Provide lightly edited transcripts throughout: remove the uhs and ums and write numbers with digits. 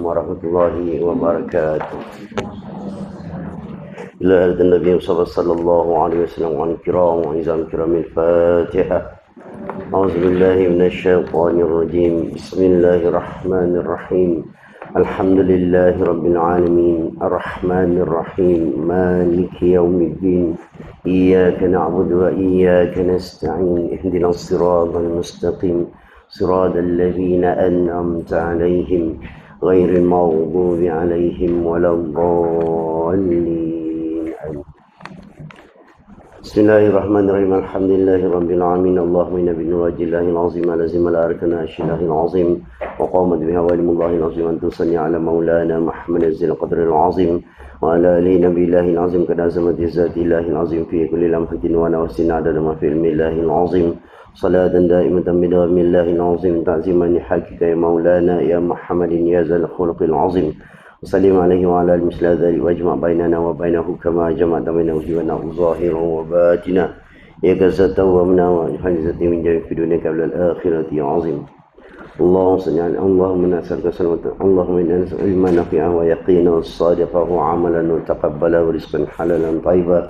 warahmatullahi wabarakatuh. إلى أرض النبي صلى الله عليه وسلم وعن الكرام وعزام الكرام الفاتحة. أعوذ بالله من الشيطان الرجيم. بسم الله الرحمن الرحيم. الحمد لله رب العالمين الرحمن الرحيم مالك يوم الدين إياك نعبد وإياك نستعين اهدنا الصراط المستقيم صراط الذين أنعمت عليهم غير المغضوب عليهم ولا الضالين. بسم الله الرحمن الرحيم. الحمد لله رب العالمين. اللهم إنا بنور الله العظيم لازم الأركان الله العظيم وقامت بها ولم الله العظيم أن تصلي على مولانا محمد الزين القدر العظيم وعلى آله نبي الله العظيم كنازمة ذات الله العظيم في كل لمحة ونفس عدد ما في علم الله العظيم صلاة دائمة بدوام الله العظيم تعظيما لحقك يا مولانا يا محمد يا ذا الخلق العظيم وسلم عليه وعلى مثل ذلك واجمع بيننا وبينه كما جمعت بينه وبينه ظاهرا وباطنا يا كزة ومنا وحجزة من جميع في دنيا قبل الآخرة يا عظيم. اللهم صل على اللهم نسألك سلامة اللهم إنا نسألك علما نافعا ويقينا صادقا وعملا متقبلا ورزقا حلالا طيبا.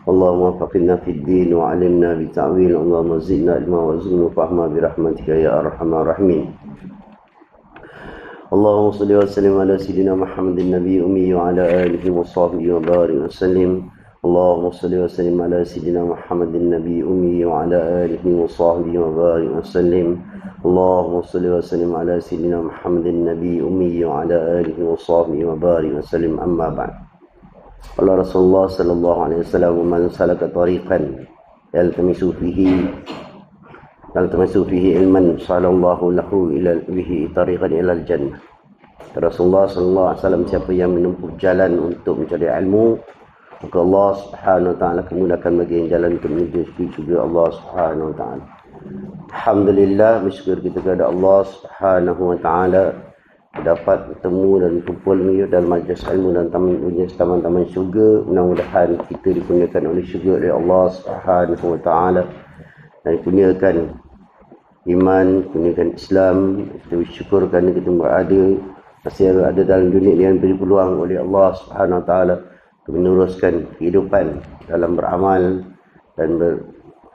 اللهم وفقنا في الدين وعلمنا بالتأويل. اللهم زدنا علما وارزقنا فهما برحمتك يا أرحم الراحمين. اللهم صل وسلم على سيدنا محمد النبي الأمي وعلى آله وصحبه وبارك وسلم. اللهم صل وسلم على سيدنا محمد النبي الأمي وعلى آله وصحبه وبارك وسلم. اللهم صل وسلم على سيدنا محمد النبي الأمي وعلى آله وصحبه وبارك وسلم. أما بعد. قال رسول الله صلى الله عليه وسلم من سلك طريقا يلتمس فيه علما سهل الله له به طريقا إلى الجنة. Rasulullah sallallahu alaihi wasallam, siapa yang menempuh jalan untuk mencari ilmu, maka Allah Subhanahu wa taala akan mudahkan bagi jalan untuk menuju surga Allah Subhanahu wa taala. Alhamdulillah, bersyukur kita kepada Allah Subhanahu wa taala dapat bertemu dan kumpul dalam majlis ilmu dan taman-taman syurga. Mudah-mudahan kita dikurniakan oleh syurga oleh Allah Subhanahu wa taala dan dikurniakan iman, kurniakan Islam. Kita bersyukur kerana kita berada masih ada dalam dunia yang diberi peluang oleh Allah Subhanahu wa taala untuk meneruskan kehidupan dalam beramal dan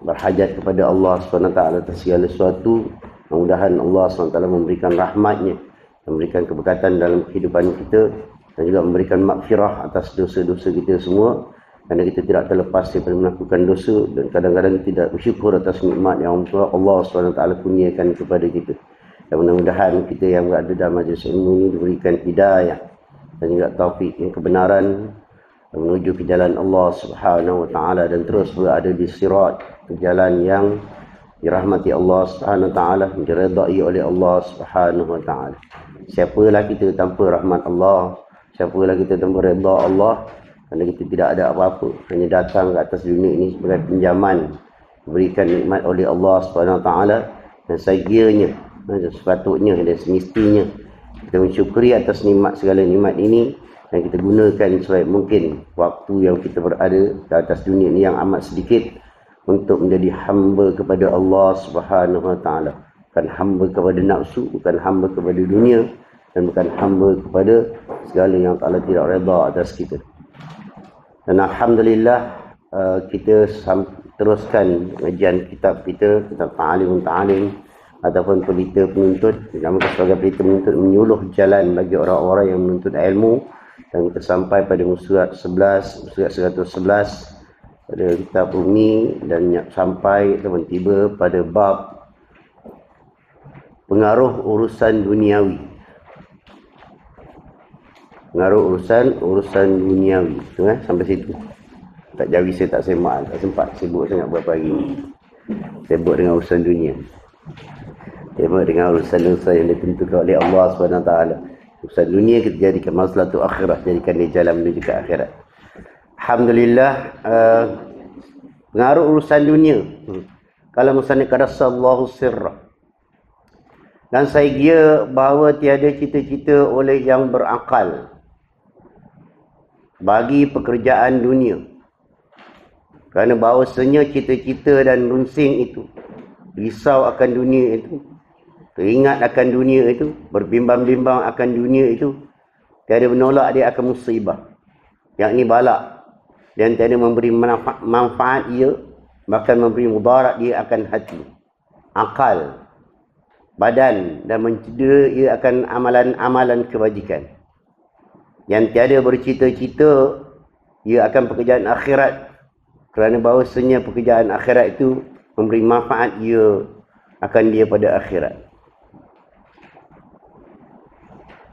berhajat kepada Allah Subhanahu wa taala atas segala sesuatu. Mudah-mudahan Allah Subhanahu wa taala memberikan rahmatnya, memberikan keberkatan dalam kehidupan kita dan juga memberikan maghfirah atas dosa-dosa kita semua, kerana kita tidak terlepas daripada melakukan dosa dan kadang-kadang tidak bersyukur atas nikmat yang Allah SWT kurniakan kepada kita. Dan mudah-mudahan kita yang berada dalam majlis ilmu ini diberikan hidayah dan juga taufik yang kebenaran menuju ke jalan Allah Subhanahu wa taala dan terus berada di sirat, jalan yang dirahmati Allah Subhanahu wa taala, diredai oleh Allah Subhanahu wa taala. Siapalah kita tanpa rahmat Allah, siapalah kita tanpa redha Allah, kerana kita tidak ada apa-apa, hanya datang ke atas dunia ini sebagai pinjaman diberikan nikmat oleh Allah Subhanahu wa taala, dan sekiranya sepatutnya dan semestinya kita mensyukuri atas nikmat, segala nikmat ini, dan kita gunakan sebaik mungkin waktu yang kita berada di atas dunia ini yang amat sedikit untuk menjadi hamba kepada Allah Subhanahu wa taala. Bukan hamba kepada nafsu, bukan hamba kepada dunia, dan bukan hamba kepada segala yang Allah tidak redha atas kita. Dan alhamdulillah, kita teruskan pengajian kitab kita, kitab Ta'alim ataupun pelita penuntut. Kita sebagai pelita penuntut menyuluh jalan bagi orang-orang yang menuntut ilmu, dan kita sampai pada surat 11, surat 111 pada kitab Umi, dan sampai ataupun tiba pada bab pengaruh urusan duniawi. Pengaruh urusan duniawi. Sampai situ. Tak jadi saya tak semak, tak sempat, sibuk sangat beberapa hari ni. Sibuk dengan urusan dunia. Sibuk dengan urusan yang ditentukan oleh Allah SWT. Urusan dunia kita jadikan maslahatul akhirah, jadikan dia jalan menuju ke akhirat. Alhamdulillah, pengaruh urusan dunia. Kalau misalnya qadasallahu sirra. Dan saya kira bahawa tiada cita-cita oleh yang berakal bagi pekerjaan dunia. Kerana bahawasanya cita-cita dan runsing itu, risau akan dunia itu, teringat akan dunia itu, berbimbang-bimbang akan dunia itu, tiada menolak dia akan musibah, yakni balak, dan tiada memberi manfaat ia, bahkan memberi mudarat dia akan hati, akal, badan, dan mencedera ia akan amalan-amalan kebajikan. Yang tiada bercita-cita ia akan pekerjaan akhirat, kerana bahawasanya pekerjaan akhirat itu memberi manfaat ia akan dia pada akhirat.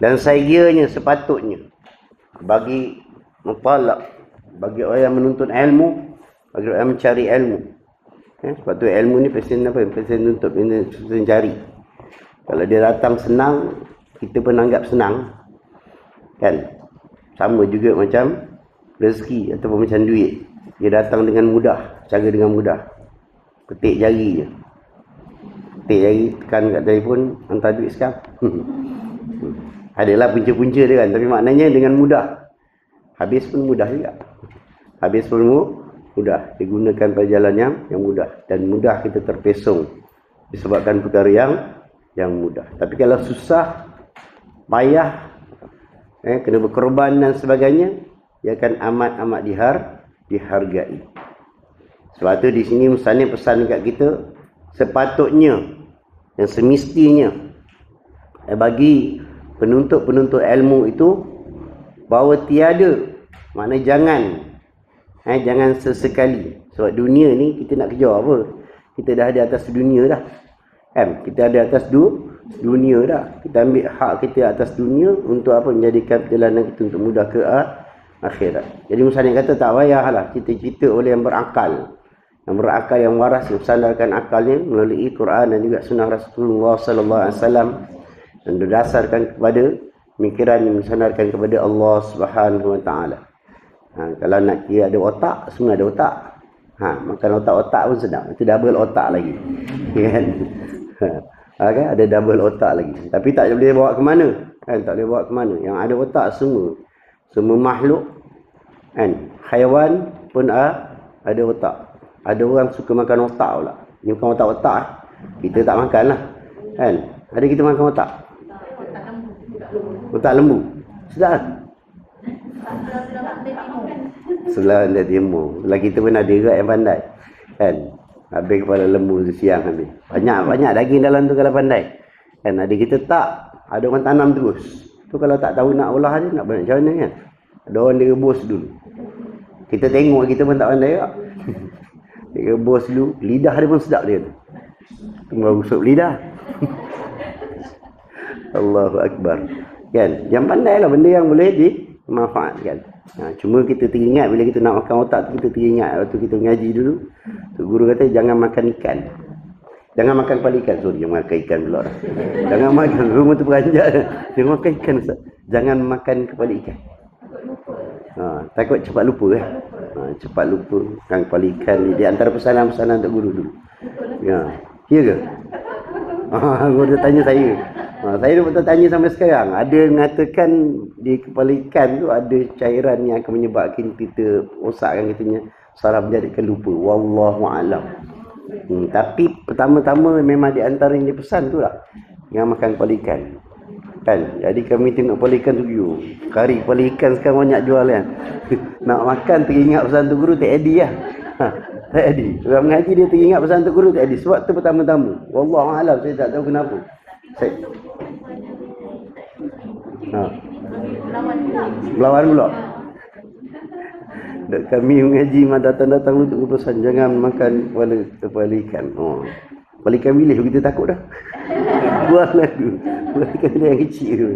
Dan sayangnya sepatutnya bagi mutalak, bagi orang yang menuntut ilmu, bagi orang yang mencari ilmu. Sebab tu ilmu ni pesen apa? Pesen nuntut, pesen cari. Kalau dia datang senang, kita pun anggap senang. Kan? Sama juga macam rezeki ataupun macam duit. Dia datang dengan mudah, cara dengan mudah. Petik jari je. Petik jari, tekan kat telefon, hantar duit sekarang. Adalah punca-punca dia kan, tapi maknanya dengan mudah. Habis pun mudah juga. Habis pun mudah. Digunakan pada jalan yang mudah. Dan mudah kita terpesong disebabkan perkara yang mudah. Tapi kalau susah, payah, kena berkorban dan sebagainya, ia akan amat-amat dihargai. Sebab tu di sini musannif pesan dekat kita, sepatutnya dan semestinya bagi penuntut-penuntut ilmu itu bahawa tiada, makna jangan sesekali. Sebab dunia ni kita nak kejar apa? Kita dah ada atas dunia dah. Kan? Kita ada atas dunia dah. Kita ambil hak kita atas dunia untuk apa? Menjadikan perjalanan kita untuk mudah ke akhirat. Jadi musannif kata tak payahlah cita-cita oleh yang berakal. Yang berakal, yang waras, yang sandarkan akalnya melalui Quran dan juga sunnah Rasulullah sallallahu alaihi wasallam, dan berdasarkan kepada pemikiran yang sandarkan kepada Allah Subhanahu wa taala. Kalau nak kira ada otak, semua ada otak. Makan otak-otak pun sedap. Itu double otak lagi. Kan? Okay? Ada double otak lagi. Tapi tak boleh bawa ke mana? Kan? Tak boleh bawa ke mana? Yang ada otak semua makhluk, kan? Haiwan pun ada otak. Ada orang suka makan otak pula. Ini bukan otak-otak. Kita tak makan lah. Kan? Ada kita makan otak. Otak lembu. Sedap. Sebelah dia timur. Sebelah kita pun ada juga yang pandai. Kan? Habis kepala lembu siang habis. Banyak daging dalam tu kalau pandai. Kan? Ada kita tak. Ada orang tanam terus. Tu kalau tak tahu nak olah dia, nak buat macam mana kan? Ada orang dia rebus dulu. Kita tengok, kita pun tak pandai tak? Dia rebus dulu. Lidah dia pun sedap dia tu. Tunggu rusuk lidah. Allahu Akbar. Kan? Yang pandai lah benda yang boleh dimanfaatkan. Cuma kita teringat bila kita nak makan otak tu, kita teringat waktu kita mengaji dulu. Tu guru kata jangan makan ikan. Jangan makan kepala ikan. Sorry, jangan makan ikan pula. Jangan makan. Rumah tu beranjak. Jangan makan ikan. Ustaz. Jangan makan kepala ikan. Takut cepat lupa cepat lupa kan kepala ikan ni. Di antara pesanan-pesanan untuk guru dulu. Ya ke? Guru dah tanya saya. Saya dah betul tanya sampai sekarang. Ada mengatakan di kepala ikan tu ada cairan yang akan menyebabkan kita rosakkan kitanya saraf, menjadikan lupa. Wallahu a'lam. Tapi pertama-tama memang di antara yang dipesan tu lah, jangan makan kepala ikan. Kan? Jadi kami tengok kepala ikan tu, kari kepala ikan sekarang banyak jual kan. Nak makan teringat pesan tu guru, tak edi lah. Tak edi. Orang mengaji dia teringat pesan tu guru, tak edi. Sebab tu pertama-tama. Wallahu a'lam, saya tak tahu kenapa. Lawan pula. Kami mengaji datang untuk pesan jangan makan kepala ikan. Kepala ikan bilis kita takut dah. Buat lah tu. Kepala ikan yang kecil tu.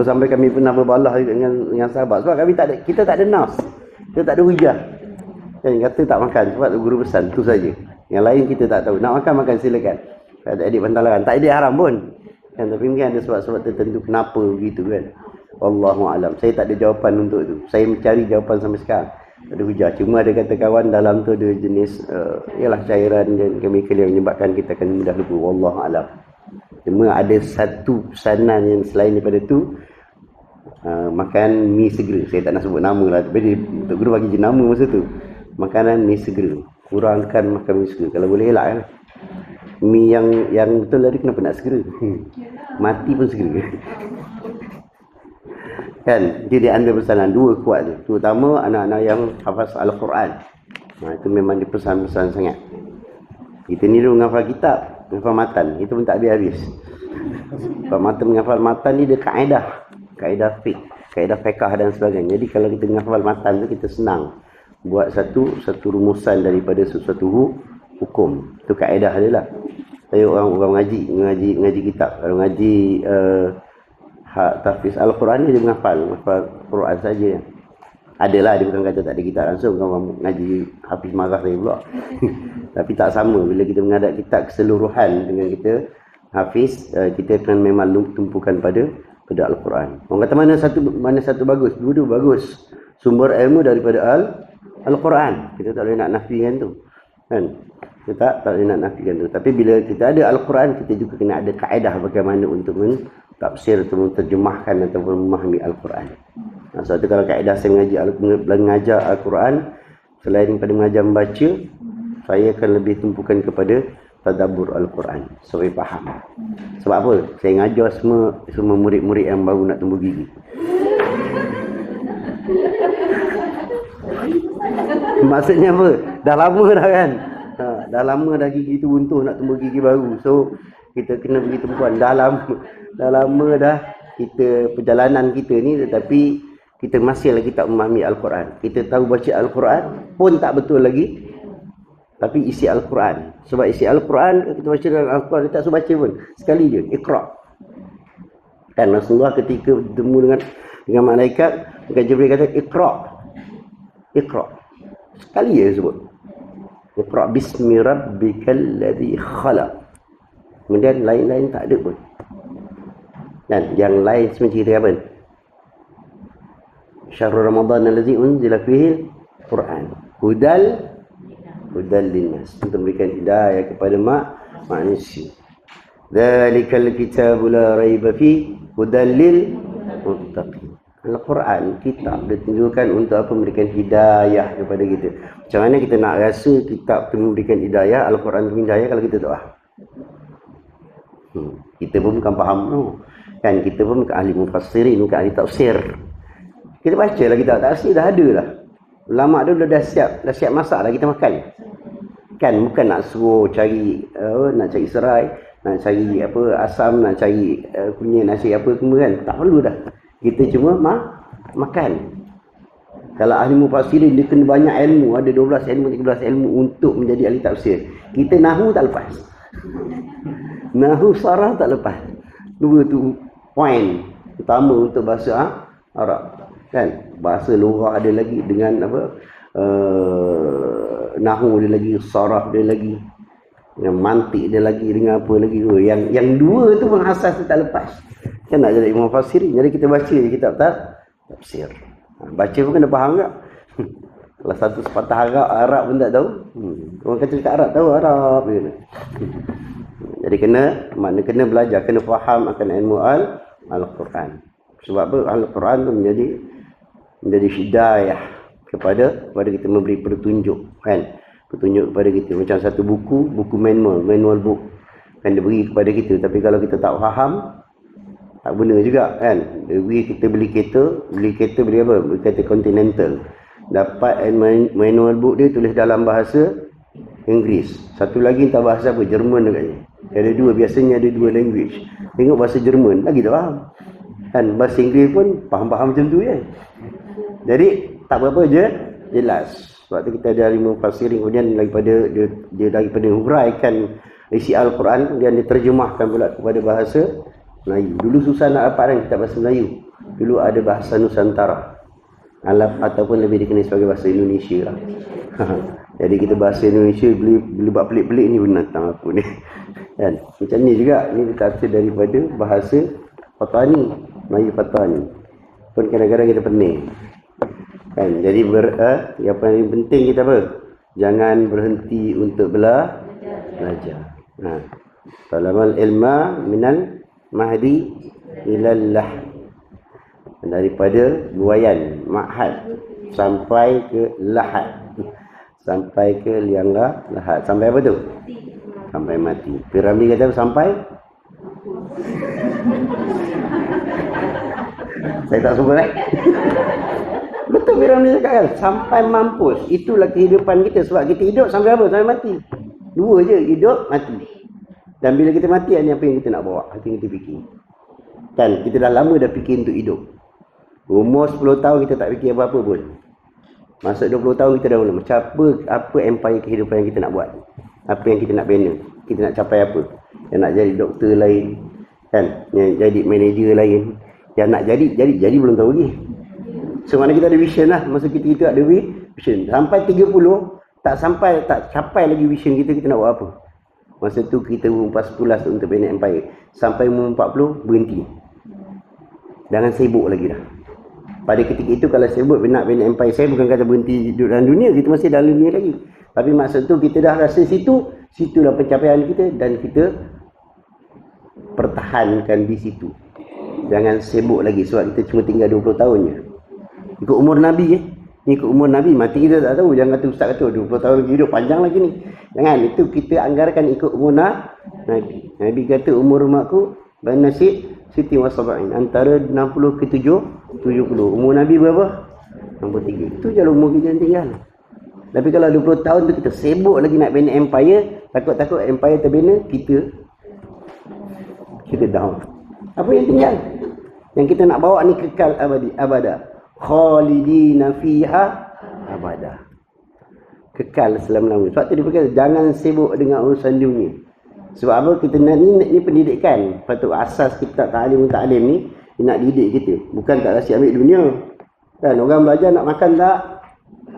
Sampai kami pernah berbalah dengan sahabat. Sebab kita tak ada nafs. Kita tak ada hujah. Yang kata tak makan sebab tu guru pesan tu saja. Yang lain kita tak tahu. Nak makan silakan. Tak ada edit pantalan. Tak edit haram pun. Kan, tapi mungkin ada sebab-sebab tertentu kenapa begitu kan. Wallahu a'lam. Saya tak ada jawapan untuk itu. Saya mencari jawapan sampai sekarang. Tak ada hujah. Cuma ada kata kawan dalam tu ada jenis ialah cairan dan kemikal yang menyebabkan kita akan mudah lupa. Wallahu a'lam. Cuma ada satu pesanan yang selain daripada tu, makan mi segera. Saya tak nak sebut nama lah. Tapi untuk guru bagi je nama masa tu. Makanan mi segera. Kurangkan makan mi segera. Kalau boleh elak kan. Mi yang betul tadi kenapa nak segera? Mati pun segera. Kan, dia diambil pesanan dua kuat tu. Terutama anak-anak yang hafaz Al-Quran. Itu memang dipesan-pesan sangat. Kita ni dulu menghafal kitab, menghafal matan, itu pun tak habis-habis. Menghafal matan ni dia kaedah fiqh, kaedah fiqh dan sebagainya. Jadi kalau kita menghafal matan tu kita senang buat satu rumusan daripada sesuatu hukum. Itu kaedah dia lah. Saya orang ngaji kitab. Kalau ngaji tahfiz Al-Quran ni dia menghafal Quran saja. Adalah, dia bukan kata tak ada kitab langsung, kan ngaji hafiz marah saya pula. Tapi tak sama bila kita menghadap kitab keseluruhan dengan kita hafiz, kita akan memang tumpukan pada Al-Quran. Orang kata mana satu bagus? Dua-dua bagus. Sumber ilmu daripada Al-Quran. Kita tak boleh nak nafikan tu. Kan? Kita tak boleh nak nafikan tu. Tapi bila kita ada Al-Quran, kita juga kena ada kaedah bagaimana untuk mentafsir atau menterjemahkan ataupun memahami Al-Quran. Sebab tu kalau kaedah saya mengajar Al-Quran, selain daripada mengajar membaca, saya akan lebih tumpukan kepada tadabbur Al-Quran supaya faham. Sebab apa? Saya ngajar semua murid-murid yang baru nak tumbuh gigi. Maksudnya apa? Dah lama dah kan? Dah lama dah gigi tu runtuh, nak tumbuh gigi baru. So kita kena pergi tumpuan. Dah lama dah kita perjalanan kita ni, tetapi kita masih lagi tak memahami Al-Quran. Kita tahu baca Al-Quran pun tak betul lagi. Tapi isi Al-Quran. Sebab isi Al-Quran, kita baca dalam Al-Quran, kita tak suruh baca pun. Sekali je, Iqra'. Dan Rasulullah ketika bertemu dengan malaikat, Jibril kata, Iqra'. Sekali je sebut. Iqra' bismi rabbikal ladzi khalaq. Kemudian lain-lain tak ada pun. Dan yang lain semua cerita apa? Syahrul Ramadan allazi unzila fihi Al-Quran. Hudal linnas, untuk memberikan hidayah kepada manusia. Dzalikal kitabu la raiba fi hudal lil muttaqin. Al-Quran, kitab ditunjukkan untuk apa? Memberikan hidayah kepada kita. Macam mana kita nak rasa kitab tu memberikan hidayah, Al-Quran memberikan hidayah kalau kita tak faham? Kita pun bukan faham tu. Kan kita pun bukan ahli mufassirin, bukan ahli tafsir. Kita baca lah kitab tafsir, dah ada lah. Ulama dulu dah siap masak dah kita makan. Kan bukan nak suruh cari nak cari serai, nak cari asam, nak cari punya nasi apa semua kan. Tak perlu dah. Kita cuma makan. Kalau ahli mufassirin dia kena banyak ilmu, ada 12 ilmu, 13 ilmu untuk menjadi ahli tafsir. Kita nahu tak lepas. Nahu sarah tak lepas. Dua tu poin utama untuk bahasa Arab. Kan bahasa lughah ada lagi dengan nahwu dia lagi, saraf dia lagi, dengan mantik dia lagi, dengan apa lagi tu. Yang dua tu pun asas tu tak lepas. Kan nak jadi imam mufassirin. Jadi kita baca je kitab tafsir. Baca pun kena faham tak? Kalau satu sepatah Arab pun tak tahu. Orang kata cakap Arab tahu Arab je. Jadi kena belajar, kena faham akan ilmu Al-Quran. Sebab apa? Al-Quran tu menjadi hidayah kepada kita, memberi petunjuk kan, petunjuk kepada kita. Macam satu buku manual book kan, dia beri kepada kita, tapi kalau kita tak faham tak guna juga kan. Dia beri kita beli kereta beli apa? Beli kereta Continental, dapat manual book dia tulis dalam bahasa Inggeris, satu lagi entah bahasa apa, Jerman agaknya. Ada dua, biasanya ada dua language. Tengok bahasa Jerman lagi tak faham kan, bahasa Inggeris pun faham macam tu je. Jadi tak berapa je jelas. Sebab tu kita ada ilmu mufassirin, kemudian dia daripada huraikan isi Al-Quran, kemudian diterjemahkan pula kepada bahasa Melayu. Dulu susah nak dapat kitab bahasa Melayu. Dulu ada bahasa Nusantara ataupun lebih dikenal sebagai bahasa Indonesia lah. Jadi kita bahasa Indonesia beli buat pelik-pelik ni binatang apa ni. Kan? Macam ni juga, ni ditafsir daripada bahasa Fatani, Melayu Fatani. Pun kadang-kadang kita pening. Kan? Jadi yang paling penting kita apa? Jangan berhenti untuk belajar. Talamal ilma minal mahdi ilal lahd. Daripada buayan ma'had sampai ke lahad. Sampai ke liang lahat. Sampai apa tu? Sampai mati. Piramli kata sampai Saya tak sebut Betul Firaun ni cakap kan, sampai mampus. Itulah kehidupan kita. Sebab kita hidup sampai apa? Sampai mati. Dua je, hidup, mati. Dan bila kita mati, ini apa yang kita nak bawa? Hati kita fikir. Kan, kita dah lama dah fikir untuk hidup. Umur 10 tahun kita tak fikir apa-apa pun. Masuk 20 tahun kita dah mula. Macam apa empire kehidupan yang kita nak buat? Apa yang kita nak bina? Kita nak capai apa? Yang nak jadi doktor lain. Kan? Yang jadi manager lain. Yang nak jadi belum tahu lagi. So mana kita ada vision lah. Masa kita ada vision. Sampai 30, tak capai lagi vision kita nak buat apa. Masa tu kita umur 14 untuk bina empire. Sampai umur 40, berhenti. Jangan sibuk lagi dah. Pada ketika itu kalau sibuk nak bina empire, saya bukan kata berhenti dalam dunia, kita masih dalam dunia lagi. Tapi maksud tu kita dah rasa situlah pencapaian kita dan kita pertahankan di situ. Jangan sibuk lagi sebab kita cuma tinggal 20 tahun je. Ikut umur Nabi ikut umur Nabi, mati kita tak tahu. Jangan kata ustaz kata 20 tahun lagi hidup panjang lagi ni. Jangan, itu kita anggarkan ikut umur Nabi. Nabi kata umur umatku baina Siti wa Sab'in, antara 60 ke 70. Umur Nabi berapa? 63. Itu je umur kita yang tinggal. Tapi kalau 20 tahun tu kita sibuk lagi nak bina empire, takut-takut empire terbina, kita down. Apa yang tinggal? Yang kita nak bawa ni kekal abada. Khalidina fiha abada. Kekal selama-lamanya. Sebab tu dia berkata jangan sibuk dengan urusan dunia. Sebab apa? Kita nak ni pendidikan. Patut asas kita ta'lim ni nak didik kita. Bukan tak rasa ambil dunia. Kan orang belajar nak makan tak?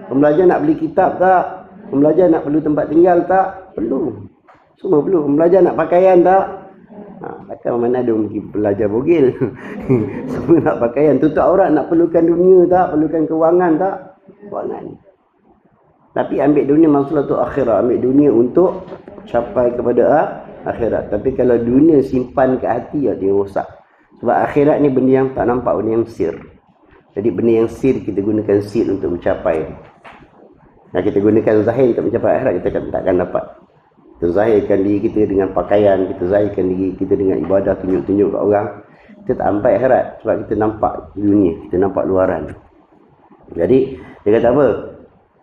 Orang belajar nak beli kitab tak? Orang belajar nak perlu tempat tinggal tak? Perlu. Semua perlu. Orang belajar nak pakaian tak? Takkan mana ada mungkin belajar bogil. Semua nak pakaian. Tutup aurat nak perlukan dunia tak? Perlukan kewangan tak? Kewangan. Tapi ambil dunia maksudnya untuk akhirat. Ambil dunia untuk capai kepada akhirat. Tapi kalau dunia simpan ke hati, dia rosak. Sebab akhirat ni benda yang tak nampak, benda yang sir. Jadi benda yang sir kita gunakan sir untuk mencapai. Nah, kita gunakan zahir untuk mencapai akhirat, kita takkan dapat. Kita zahirkan diri kita dengan pakaian, kita zahirkan diri kita dengan ibadah, tunjuk-tunjuk kat orang. Kita tak sampai akhirat sebab kita nampak dunia, kita nampak luaran. Jadi dia kata apa?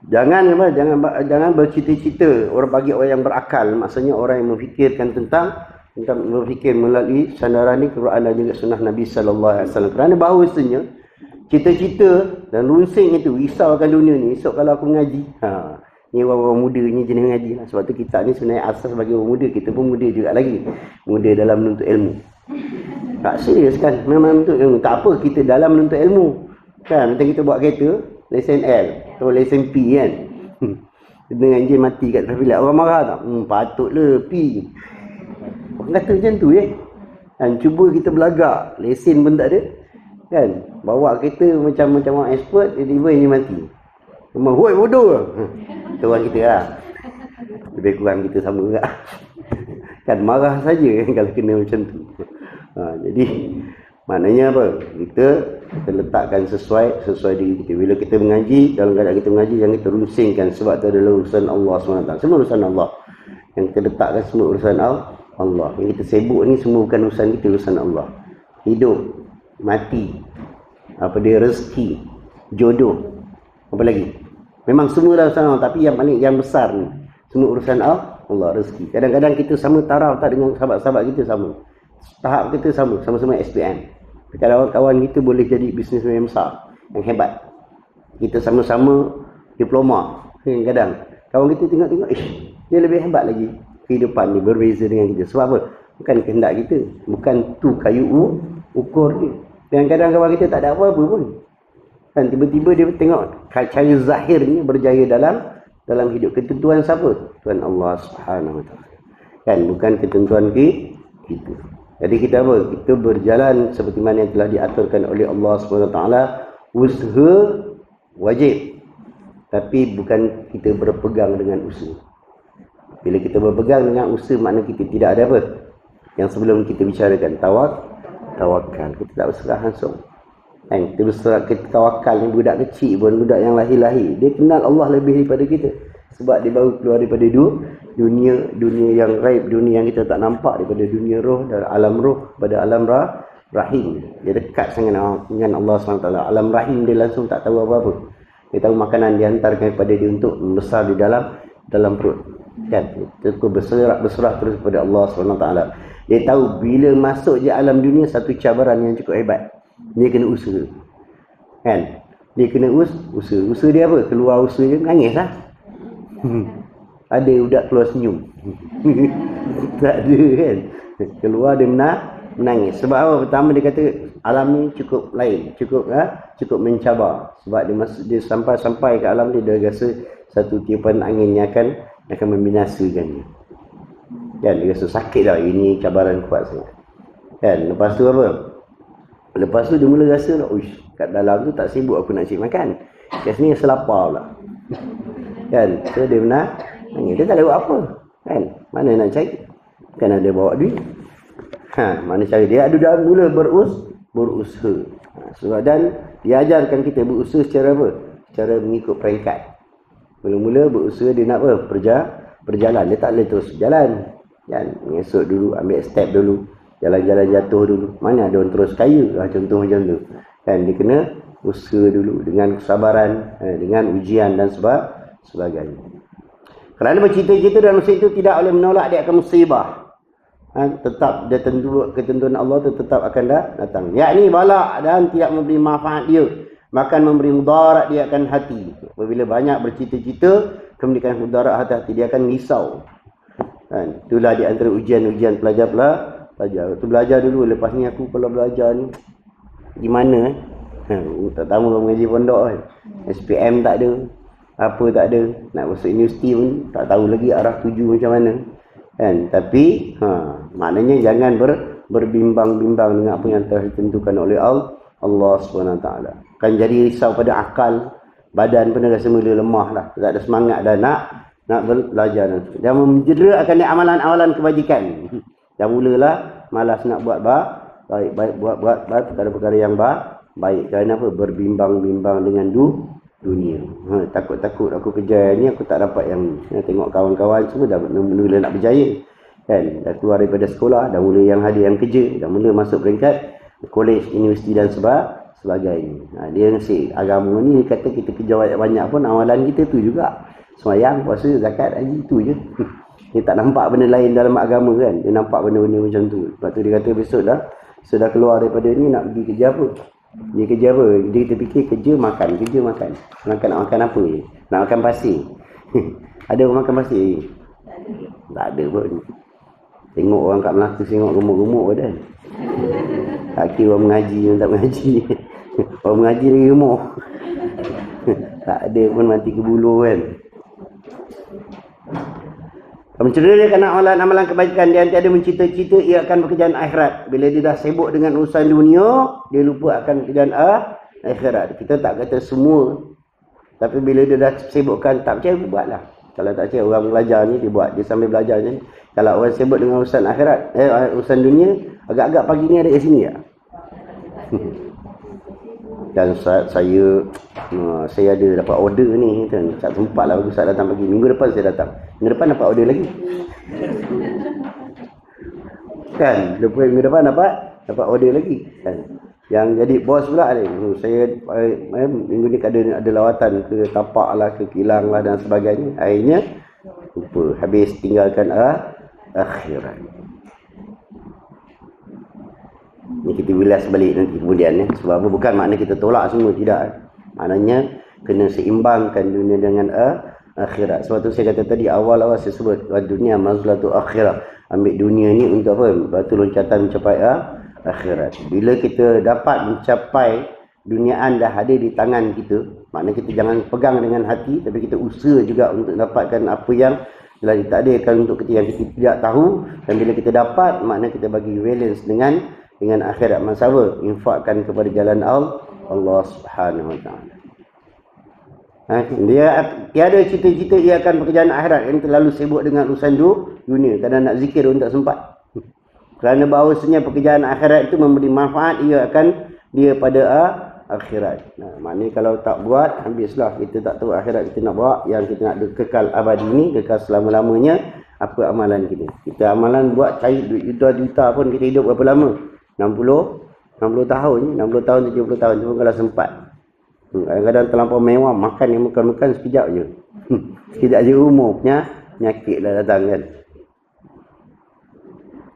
Jangan bercita-cita orang bagi orang yang berakal. Maksudnya orang yang memfikirkan tentang berfikir melalui sandaran ni Quran dan juga sunnah Nabi sallallahu alaihi wasallam. Kerana bahawasanya cita-cita dan runsing itu risaukan dunia ni. Esok kalau aku mengaji, ni orang-orang muda ni jenis mengaji lah. Sebab tu kita ni sebenarnya asas bagi orang muda. Kita pun muda juga lagi. Muda dalam menuntut ilmu. Tak serius kan? Memang menuntut ilmu. Tak apa, kita dalam menuntut ilmu. Kan? Macam kita buat kereta, lesen L atau lesen P kan. Dengan enjin mati kat traffic light. Orang marah tak? Patutlah P. Orang kata macam tu kan? Cuba kita belagak. Lesen pun tak ada. Kan? Bawa kereta macam orang expert, tiba-tiba enjin mati. Memang, hoi bodoh. Itu orang kita lah. Lebih kurang kita sama juga. Kan marah saja kalau kena macam tu. Jadi maknanya apa? Kita letakkan sesuai diri kita. Bila kita mengaji, dalam keadaan kita mengaji, jangan kita runsingkan. Sebab itu adalah urusan Allah SWT. Semua urusan Allah. Yang kita letakkan semua urusan Allah. Yang kita sibuk ni semua bukan urusan kita, urusan Allah. Hidup, mati, apa dia, rezeki, jodoh, apa lagi? Memang semua dah urusan Allah. Tapi yang besar ni semua urusan Allah, rezeki. Kadang-kadang kita sama taraf tak dengan sahabat-sahabat kita sama. Tahap kita sama-sama SPM. Kawan-kawan kita boleh jadi bisnesmen yang besar, yang hebat. Kita sama-sama diploma. Kadang-kadang kawan kita tengok-tengok, dia lebih hebat lagi. Kehidupan ni berbeza dengan kita. Sebab apa? Bukan kehendak kita. Bukan tu kayu ukur dia. Kadang-kadang kawan kita tak ada apa-apa pun. Kan tiba-tiba dia tengok cara zahirnya berjaya dalam hidup. Ketentuan siapa? Tuhan Allah Subhanahu Wa Taala. Kan bukan ketentuan kita. Jadi kita apa? Kita berjalan seperti mana yang telah diaturkan oleh Allah Subhanahu Wa Taala. Usaha wajib. Tapi bukan kita berpegang dengan usaha. Bila kita berpegang dengan usaha, makna kita tidak ada apa? Yang sebelum kita bicarakan tawakal. Kita tak berserah langsung. Kan? Kita berserah, kita tawakal ni budak kecil pun, budak yang lahir-lahir. Dia kenal Allah lebih daripada kita. Sebab dia baru keluar daripada dunia yang gaib, dunia yang kita tak nampak, daripada dunia roh, dari alam roh pada alam rahim. Dia dekat sangat dengan Allah SWT. Alam rahim dia langsung tak tahu apa-apa. Dia tahu makanan dihantarkan kepada dia untuk membesar di dalam perut. Kan? Dia berserah terus kepada Allah SWT. Dia tahu bila masuk je alam dunia satu cabaran yang cukup hebat. Dia kena usaha. Kan? Dia kena usaha. Usaha dia apa? Keluar usaha dia menangis lah. Ada budak keluar senyum. Tak ada kan? Keluar dia menangis. Sebab apa? Pertama dia kata alam ni cukup lain, cukup mencabar. Sebab dia sampai ke alam dia rasa satu tiupan angin yang akan membinasakan dia. Kan, dia rasa sakit dah, ini cabaran kuat sangat. Kan, lepas tu apa? Lepas tu dia mula rasa lah, uish, kat dalam tu tak sibuk aku nak cari makan. Kat sini rasa lapar pula. Kan, so dia menangis. Dia tak ada buat apa. Kan, mana nak cari? Kan ada bawa duit. Mana cara dia ada mula berusaha. Sebab dan dia ajarkan kita berusaha secara apa? Secara mengikut peringkat. Mula-mula berusaha dia nak apa? Berjalan. Dia tak boleh terus berjalan. Kan? Mengesok dulu, ambil step dulu. Jalan-jalan jatuh dulu. Mana ada orang terus kaya? Contoh macam tu. Kan? Dia kena usaha dulu dengan kesabaran, dengan ujian dan sebagainya. Kerana bercita-cita dan musibah itu tidak boleh menolak dia akan musibah. Tetap dia ketentuan Allah itu tetap akan datang. Yakni bala dan tidak memberi manfaat dia, bahkan memberi mudarat dia akan hati. Apabila banyak bercita-cita kemudian mudarat hati dia akan risau. Itulah di antara ujian-ujian pelajar. Tu belajar dulu, lepas ni aku kalau belajar ni gimana tak tahu mengaji pondok kan. SPM tak ada, apa tak ada, nak masuk universiti pun tak tahu lagi arah tuju macam mana. Kan? Tapi maknanya jangan berbimbang-bimbang dengan apa yang telah ditentukan oleh Allah SWT. Kan jadi risau pada akal, badan pun rasa mula lemah dah, tak ada semangat dah nak belajar. Dan menjera akan amalan-amalan kebajikan. Dan mulalah malas nak buat buat perkara-perkara yang baik. Kerana apa? Berbimbang-bimbang dengan dunia. Takut aku kerja ni aku tak dapat yang ni. Tengok kawan-kawan semua dah mula nak berjaya. Kan? Dah keluar daripada sekolah, dah mula yang ada yang kerja, dah mula masuk peringkat kolej, universiti dan sebagainya. Dia nasi agama ni kata kita kerja banyak pun amalan kita tu juga. Sembahyang, puasa, zakat, haji tu je. Dia tak nampak benda lain dalam agama kan. Dia nampak benda-benda macam tu. Lepas tu dia kata besok dah keluar daripada ni nak pergi kerja apa? Dia kerja apa? Dia terfikir kerja makan. Nak makan apa je? Nak makan pasir. Ada orang makan pasir? Tak ada pun. Tengok orang kat Melaka tengok gemuk-gemuk kan. Tak kira orang mengaji yang tak mengaji. Orang mengaji lagi gemuk. Tak ada pun mati ke bulu kan. Mencerdaskan amalan-amalan kebajikan dia nanti ada mencita-cita ia akan pekerjaan akhirat. Bila dia dah sibuk dengan urusan dunia, dia lupa akan pekerjaan akhirat. Kita tak kata semua. Tapi bila dia dah sibukkan, tak percaya, buatlah. Kalau tak percaya, orang belajar ni dia buat. Dia sambil belajar je. Kalau orang sibuk dengan urusan akhirat, urusan dunia, agak-agak pagi ni ada kat sini tak? Dan saya ada dapat order ni kan. Tak sempat lah aku saat datang pagi. Minggu depan saya datang. Minggu depan dapat order lagi. Kan? Minggu depan dapat order lagi. Kan? Yang jadi bos pula ni. Saya minggu ni ada lawatan ke Tapak lah, ke Kilang lah dan sebagainya. Akhirnya lupa. Habis tinggalkan akhirat. Ni kita bilas balik nanti kemudian. Sebab apa? Bukan makna kita tolak semua. Tidak. Maknanya kena seimbangkan dunia dengan akhirat. Sebab tu saya kata tadi awal-awal saya sebut dunia mazlatu akhirat. Ambil dunia ni untuk apa? Batu loncatan mencapai akhirat. Bila kita dapat mencapai duniaan dah ada di tangan kita, maknanya kita jangan pegang dengan hati, tapi kita usaha juga untuk dapatkan apa yang telah ditakdirkan untuk kita yang kita tidak tahu. Dan bila kita dapat, maknanya kita bagi balance dengan akhirat. Masa apa? Infakkan kepada jalan Allah Subhanahu Wa Taala. Dia tiada cita-cita ia akan pekerjaan akhirat yang terlalu sibuk dengan urusan dunia. Kadang nak zikir pun tak sempat. Kerana bahawasanya pekerjaan akhirat itu memberi manfaat ia akan dia pada akhirat. Maknanya kalau tak buat, habislah. Kita tak tahu akhirat kita nak buat. Yang kita nak kekal abadi ini, kekal selama-lamanya. Apa amalan kita? Kita amalan buat cari duit juta-juta pun kita hidup berapa lama? 60 60 tahun, 60 tahun, 70 tahun tu pun kalau sempat. Kadang-kadang terlampau mewah, makan yang makan sekejap je. Sekejap je umur punya penyakit dah datang kan.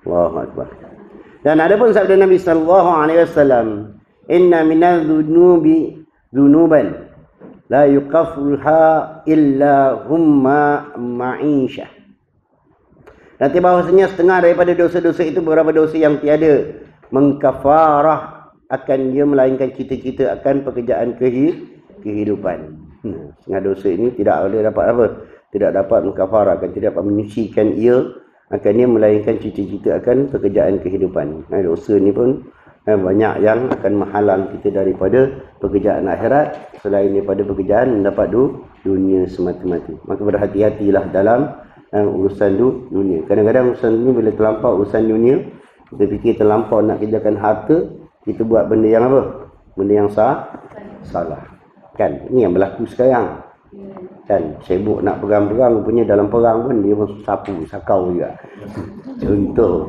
Allahu Akbar. Dan ada pun sabda Nabi sallallahu alaihi wasallam, "Inna minadh dhunubi dhunuban la yuqafruha illa humma ma'isha." Nanti bahawasanya setengah daripada dosa-dosa itu beberapa dosa yang tiada mengkafarah akan dia melainkan cita-cita akan pekerjaan kehidupan. Setengah dosa ini tidak boleh dapat apa? Tidak dapat mengkafarahkan, tidak dapat menyucikan ia akan dia melainkan cita-cita akan pekerjaan kehidupan. Dosa ni pun banyak yang akan menghalang kita daripada pekerjaan akhirat selain daripada pekerjaan mendapat dunia semata-mata. Maka berhati-hatilah dalam urusan dunia. Kadang-kadang urusan dunia bila terlampau urusan dunia, kita fikir terlampau nak kerjakan harta, kita buat benda yang apa? Benda yang salah. Kan? Ini yang berlaku sekarang. Kan? Sibuk nak perang-perang, rupanya dalam perang pun dia pun sakau juga. Contoh,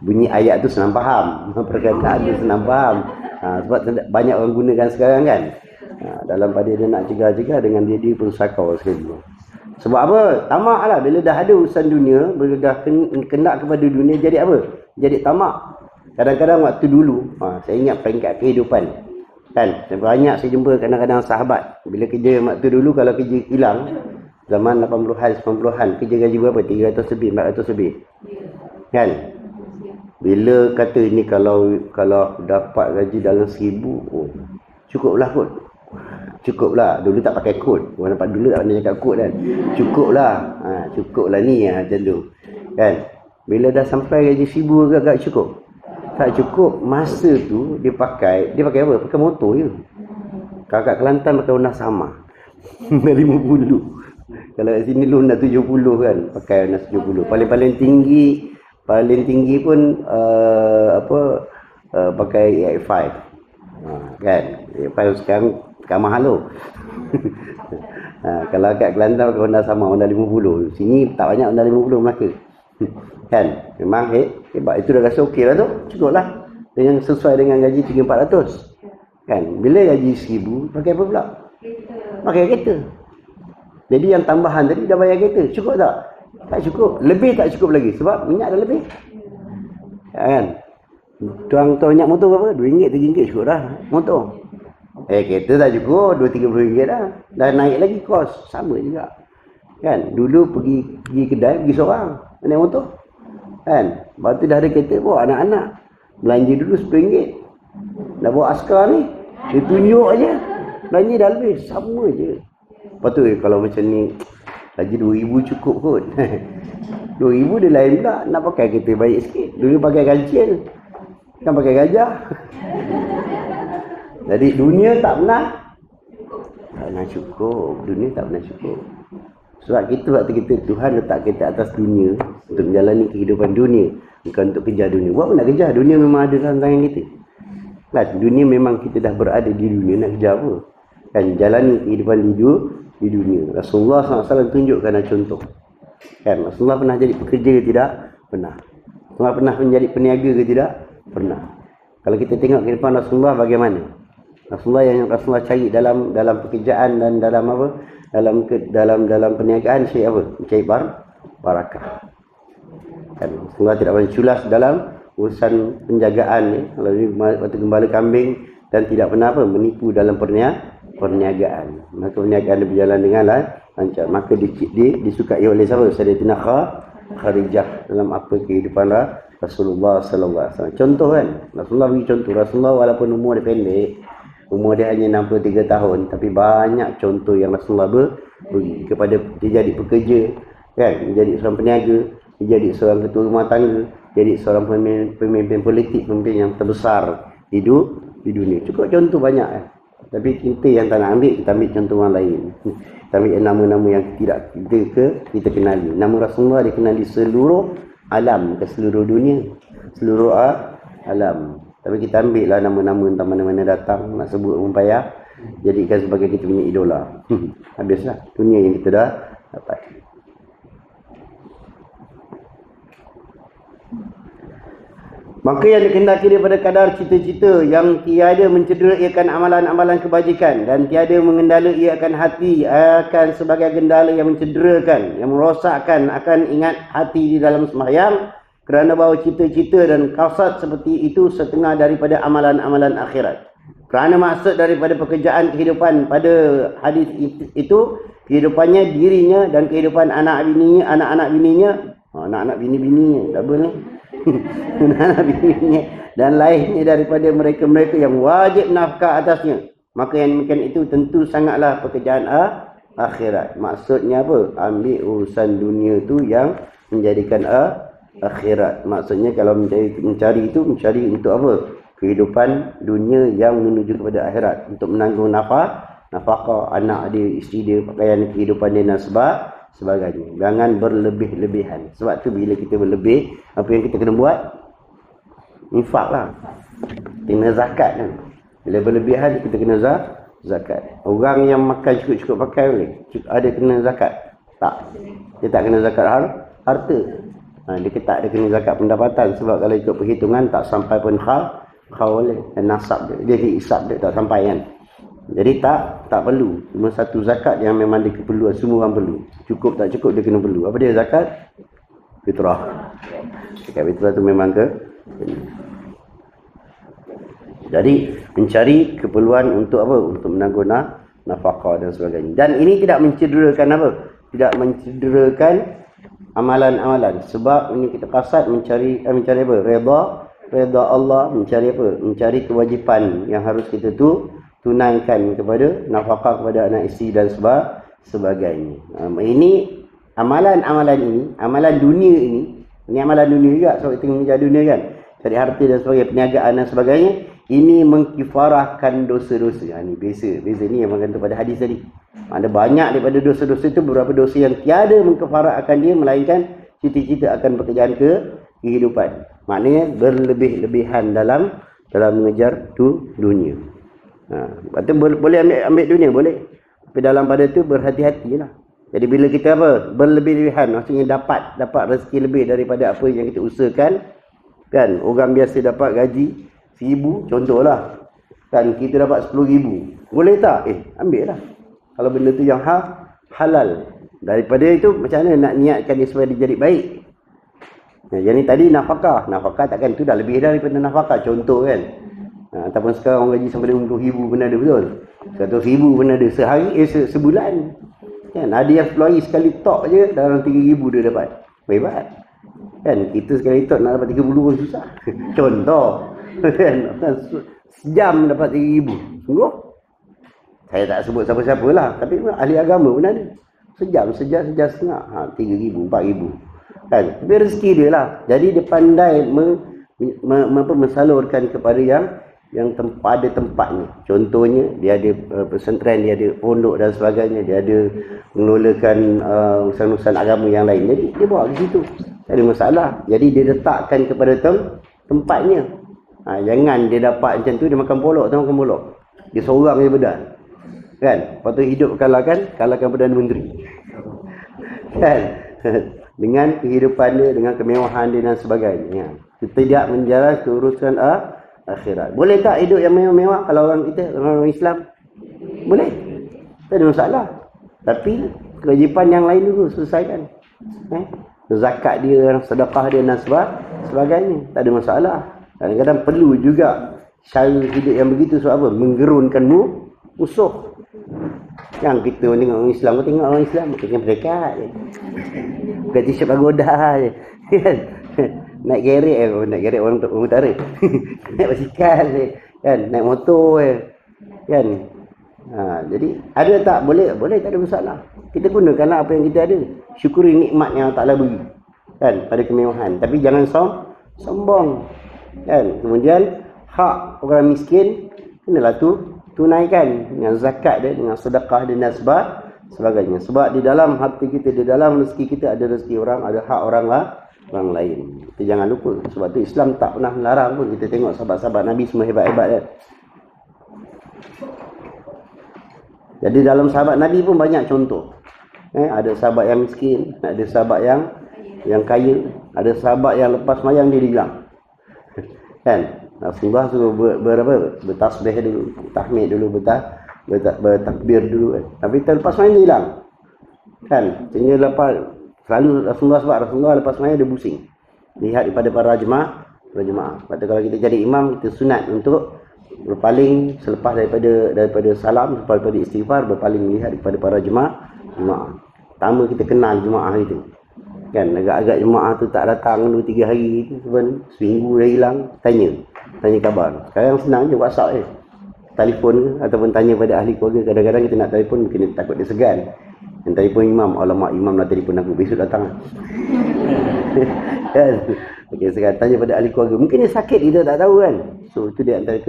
bunyi ayat tu senang faham. Perkataan tu senang faham. Sebab banyak orang gunakan sekarang kan. Dalam pada dia nak cegah-cegah dengan dia pun sakau sekali. Sebab apa? Tamak lah. Bila dah ada urusan dunia, bila dah kena kepada dunia, jadi apa? Jadi tamak. Kadang-kadang waktu dulu, saya ingat peringkat kehidupan. Kan? Banyak saya jumpa kadang-kadang sahabat. Bila kerja waktu dulu, kalau kerja hilang, zaman 80-an, 90-an, kerja gaji berapa? 300 lebih, 400 lebih. Kan? Bila kata ni kalau dapat gaji dalam 1000, cukuplah kot. Cukuplah. Dulu tak pakai kod. Orang dapat dulu tak pernah cakap kod kan. Cukuplah. Cukuplah ni macam tu. Kan? Bila dah sampai gaji 1000 agak cukup. Tak cukup. Masa tu dia pakai apa? Pakai motor je. Kakak Kelantan pakai Honda Sama. Honda 50. Kalau kat sini lu Honda 70 kan. Pakai Honda 70. Paling tinggi pun pakai EX5. Kan? EX5 sekarang mahal tu. Kalau kat Kelantan pakai Honda Sama, Honda 50. Sini tak banyak Honda 50 Melaka. Kan? Memang hebat. Itu dah rasa okey lah tu. Cukup lah. Dengan sesuai dengan gaji 300-400. Kan? Bila gaji 1000, pakai apa pula? Pakai kereta. Jadi yang tambahan tadi dah bayar kereta. Cukup tak? Tak cukup. Lebih tak cukup lagi. Sebab minyak dah lebih. Kan? Tuang minyak motor berapa? RM2, RM3 cukup dah. Motor. Kereta tak cukup. RM2-30 dah. Dah naik lagi kos. Sama juga. Kan? Dulu pergi kedai, pergi seorang. Naik motor. Kan? Lepas tu dah ada kereta, bawa anak-anak. Belanja dulu RM10. Dah bawa askar ni. Dia tunjuk aja. Belanja dah lebih. Sama je. Lepas tu kalau macam ni, gaji RM2,000 cukup kot. RM2,000 dia lain pula. Nak pakai kereta baik sikit. Dulu pakai kancil. Kan pakai gajah. Jadi dunia tak pernah cukup. Dunia tak pernah cukup. Sebab kita waktu kita Tuhan letak kita atas dunia untuk menjalani kehidupan dunia, bukan untuk kejar dunia. Buat apa nak kejar? Dunia memang ada dalam tangan kita. Kan? Dunia memang kita dah berada di dunia, nak kejar apa? Kan? Jalani kehidupan di dunia. Rasulullah SAW tunjukkan contoh. Kan? Rasulullah pernah jadi pekerja ke tidak? Pernah. Rasulullah pernah menjadi peniaga ke tidak? Pernah. Kalau kita tengok kehidupan Rasulullah bagaimana? Rasulullah cari dalam pekerjaan dan dalam apa? Dalam perniagaan cari apa? Cari barakah. Kan Rasulullah tidak pernah culas dalam urusan penjagaan ni. Kalau ni waktu gembala kambing dan tidak pernah apa? Menipu dalam perniagaan. Maka perniagaan dia berjalan dengan lancar. Maka disukai oleh siapa? Sayyidatina Khadijah dalam apa kehidupan Rasulullah sallallahu alaihi wasallam. Contoh kan? Rasulullah bagi contoh. Rasulullah walaupun umur dia pendek, umur dia hanya 63 tahun, tapi banyak contoh yang Rasulullah beri kepada dia jadi pekerja, kan? Dia jadi seorang peniaga, dia jadi seorang ketua rumah tangga, jadi seorang pemimpin politik, pemimpin yang terbesar di dunia. Cukup contoh banyak kan? Tapi kita yang tak nak ambil, kita ambil contoh orang lain. Kita ambil nama-nama yang tidak kita kenali. Nama Rasulullah dikenali seluruh alam, ke seluruh dunia, seluruh alam. Tapi kita ambil lah nama-nama entah mana-mana datang, nak sebut pun payah, jadikan sebagai kita punya idola. Habislah dunia yang kita dah dapat. Maka yang dikehendaki daripada kadar cita-cita yang tiada mencedera iakan amalan-amalan kebajikan dan tiada mengendala iakan hati akan sebagai gendala yang mencederakan, yang merosakkan akan ingat hati di dalam sembahyang, kerana bahawa cita-cita dan kasat seperti itu setengah daripada amalan-amalan akhirat. Kerana maksud daripada pekerjaan kehidupan pada hadis itu kehidupannya dirinya dan kehidupan anak-anak bininya, anak-anak bini-bininya, tak apa ni? Anak-anak bininya dan lainnya daripada mereka-mereka yang wajib nafkah atasnya. Maka yang demikian itu tentu sangatlah pekerjaan akhirat. Maksudnya apa? Ambil urusan dunia tu yang menjadikan akhirat. Maksudnya kalau mencari itu, mencari untuk apa? Kehidupan dunia yang menuju kepada akhirat. Untuk menanggung nafkah anak dia, isteri dia, pakaian kehidupan dia dan sebagainya. Jangan berlebih-lebihan. Sebab tu bila kita berlebih, apa yang kita kena buat? Infak lah. Kena zakat kan. Bila berlebihan kita kena zakat. Orang yang makan cukup-cukup pakai boleh? Ada kena zakat? Tak. Dia tak kena zakat harta. Dia tak ada kena zakat pendapatan. Sebab kalau ikut perhitungan tak sampai pun boleh. Dan nasab dia dihisap dia tak sampai kan. Jadi tak perlu. Cuma satu zakat yang memang dia keperluan, semua orang perlu. Cukup tak cukup dia kena perlu. Apa dia zakat? Fitrah. Zakat fitrah tu memang jadi mencari keperluan untuk apa? Untuk menanggung nafkah dan sebagainya. Dan ini tidak mencederakan apa? Tidak mencederakan amalan-amalan. Sebab ini kita kasat mencari apa? Redha Allah, mencari apa? Mencari kewajipan yang harus kita tunaikan kepada nafkah kepada anak isteri dan sebagainya. Ini amalan-amalan ini, amalan dunia ini amalan dunia juga. Sebab kita mengejar dunia kan, cari harta dan sebagainya, perniagaan dan sebagainya. Ini mengkifarahkan dosa-dosa. Ini beza ni yang bergantung pada hadis tadi. Ada banyak daripada dosa-dosa itu, beberapa dosa yang tiada mengkifarahkan dia melainkan cita-cita akan pekerjaan kehidupan. Maknanya berlebih-lebihan dalam mengejar dunia. Lepas boleh ambil dunia, boleh. Tapi dalam pada tu berhati-hatilah. Jadi bila kita berlebih-lebihan, maksudnya dapat rezeki lebih daripada apa yang kita usahakan. Kan, orang biasa dapat gaji 1,000, contohlah. Kan, kita dapat 10,000. Boleh tak? Ambil lah. Kalau benda tu yang halal. Daripada itu, macam mana nak niatkan dia supaya dia jadi baik? Yang ni tadi nafkah. Nafkah takkan tu dah lebih daripada nafkah. Contoh kan. Ataupun sekarang orang gaji sampai 50,000 pun ada, betul? 100,000 pun ada. Sehari, sebulan. Kan? Ada yang 10 hari sekali tok je, dalam 3,000 dia dapat. Hebat. Kan? Kita sekali tok nak dapat 30 pun susah. Contoh. Kan? Sejam dapat 3,000. Sungguh? Saya tak sebut siapa-siapa lah. Tapi ahli agama pun ada. Sejam setengah. 3,000, 4,000. Kan? Tapi rezeki dia lah. Jadi dia pandai mensalurkan kepada yang ada tempatnya. Contohnya dia ada pesantren, dia ada pondok dan sebagainya, dia ada mengelolakan urusan-urusan agama yang lain. Jadi dia bawa ke situ. Tak ada masalah. Jadi dia letakkan kepada tempatnya. Jangan dia dapat macam tu, dia makan polok. Dia seorang je bedal. Kan? Lepas tu hidup kalahkan Perdana Menteri. Kan? Dengan kehidupan dia, dengan kemewahan dia dan sebagainya. Kita tidak menjalan keurusan akhirat. Boleh tak hidup yang mewah-mewah kalau orang Islam? Boleh. Tak ada masalah. Tapi kewajipan yang lain dulu selesaikan. Zakat dia, sedekah dia dan sebagainya. Tak ada masalah. Kadang-kadang perlu juga cara hidup yang begitu. Sebab apa? Menggerunkan musuh. Yang kita tengok orang Islam, tengok orang Islam bukan berdekat je. Bukan t-shirt pagoda je. Kan? Naik gerek orang utara. Naik basikal je. Kan? Naik motor je. Kan? Jadi ada tak? Boleh, tak ada masalah. Kita gunakanlah apa yang kita ada. Syukuri nikmat yang Allah Ta'ala beri. Kan? Pada kemewahan. Tapi jangan sombong. Kan? Kemudian hak orang miskin kenalah tunaikan dengan zakat dia, dengan sedekah dia dan sebagainya. Sebab di dalam hati kita, di dalam rezeki kita ada rezeki orang, ada hak orang lain. Kita jangan lupa. Sebab tu Islam tak pernah melarang pun. Kita tengok sahabat-sahabat Nabi semua hebat-hebat kan. Jadi dalam sahabat Nabi pun banyak contoh. Ada sahabat yang miskin, ada sahabat yang kaya, ada sahabat yang lepas mayang dia hilang. Kan? Rasulullah suruh bertasbih dulu, tahmid dulu, bertakbir dulu kan. Tapi terlepas main dia hilang. Kan? Sehingga selalu Rasulullah lepas main dia pusing. Lihat daripada para jemaah. Lepas tu kalau kita jadi imam, kita sunat untuk berpaling selepas daripada salam, selepas daripada istighfar, berpaling melihat kepada para jemaah. Pertama kita kenal jemaah itu. Kan agak-agak jemaah tu tak datang 2-3 hari tu pun seminggu dah hilang, tanya khabar. Sekarang senang je WhatsApp je. Telefon ke ataupun tanya pada ahli keluarga. Kadang-kadang kita nak telefon kena takut dia segan. Yang telefon imam, alamak imam nak telefon aku, besok datang. Kan? Okey, sekarang tanya pada ahli keluarga. Mungkin dia sakit, kita tak tahu kan. So itu dia antara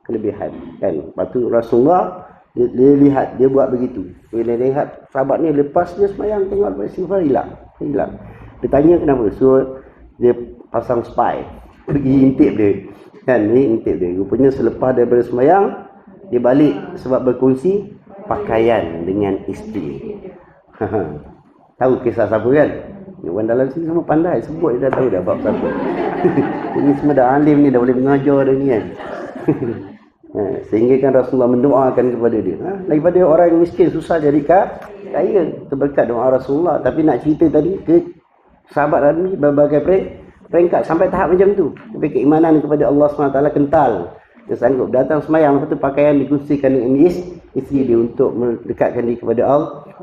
kelebihan kan. Lepas tu Rasulullah dia lihat, dia buat begitu. Bila dia lihat sahabat ni lepas dia sembahyang tengok lepas istighfar hilang. Dia tanya kenapa. So dia pasang spy, pergi intip dia. Kan, ni intip dia. Rupanya selepas daripada sembahyang dia balik sebab berkongsi pakaian dengan isteri. Tahu kisah siapa kan? Orang dalam sini semua pandai sebut, dia dah tahu dah bab siapa. Ini semua dah alim ni, dah boleh mengajar dah ni kan. Sehingga kan Rasulullah mendoakan kepada dia. Daripada orang yang miskin susah jadi kaya, berkat doa Rasulullah. Tapi nak cerita tadi ke sahabat Nabi berbagai peringkat sampai tahap macam tu. Tapi keimanan kepada Allah SWT kental. Dia sanggup datang semayang, lepas tu pakaian dikongsikan dengan isteri dia untuk mendekatkan diri kepada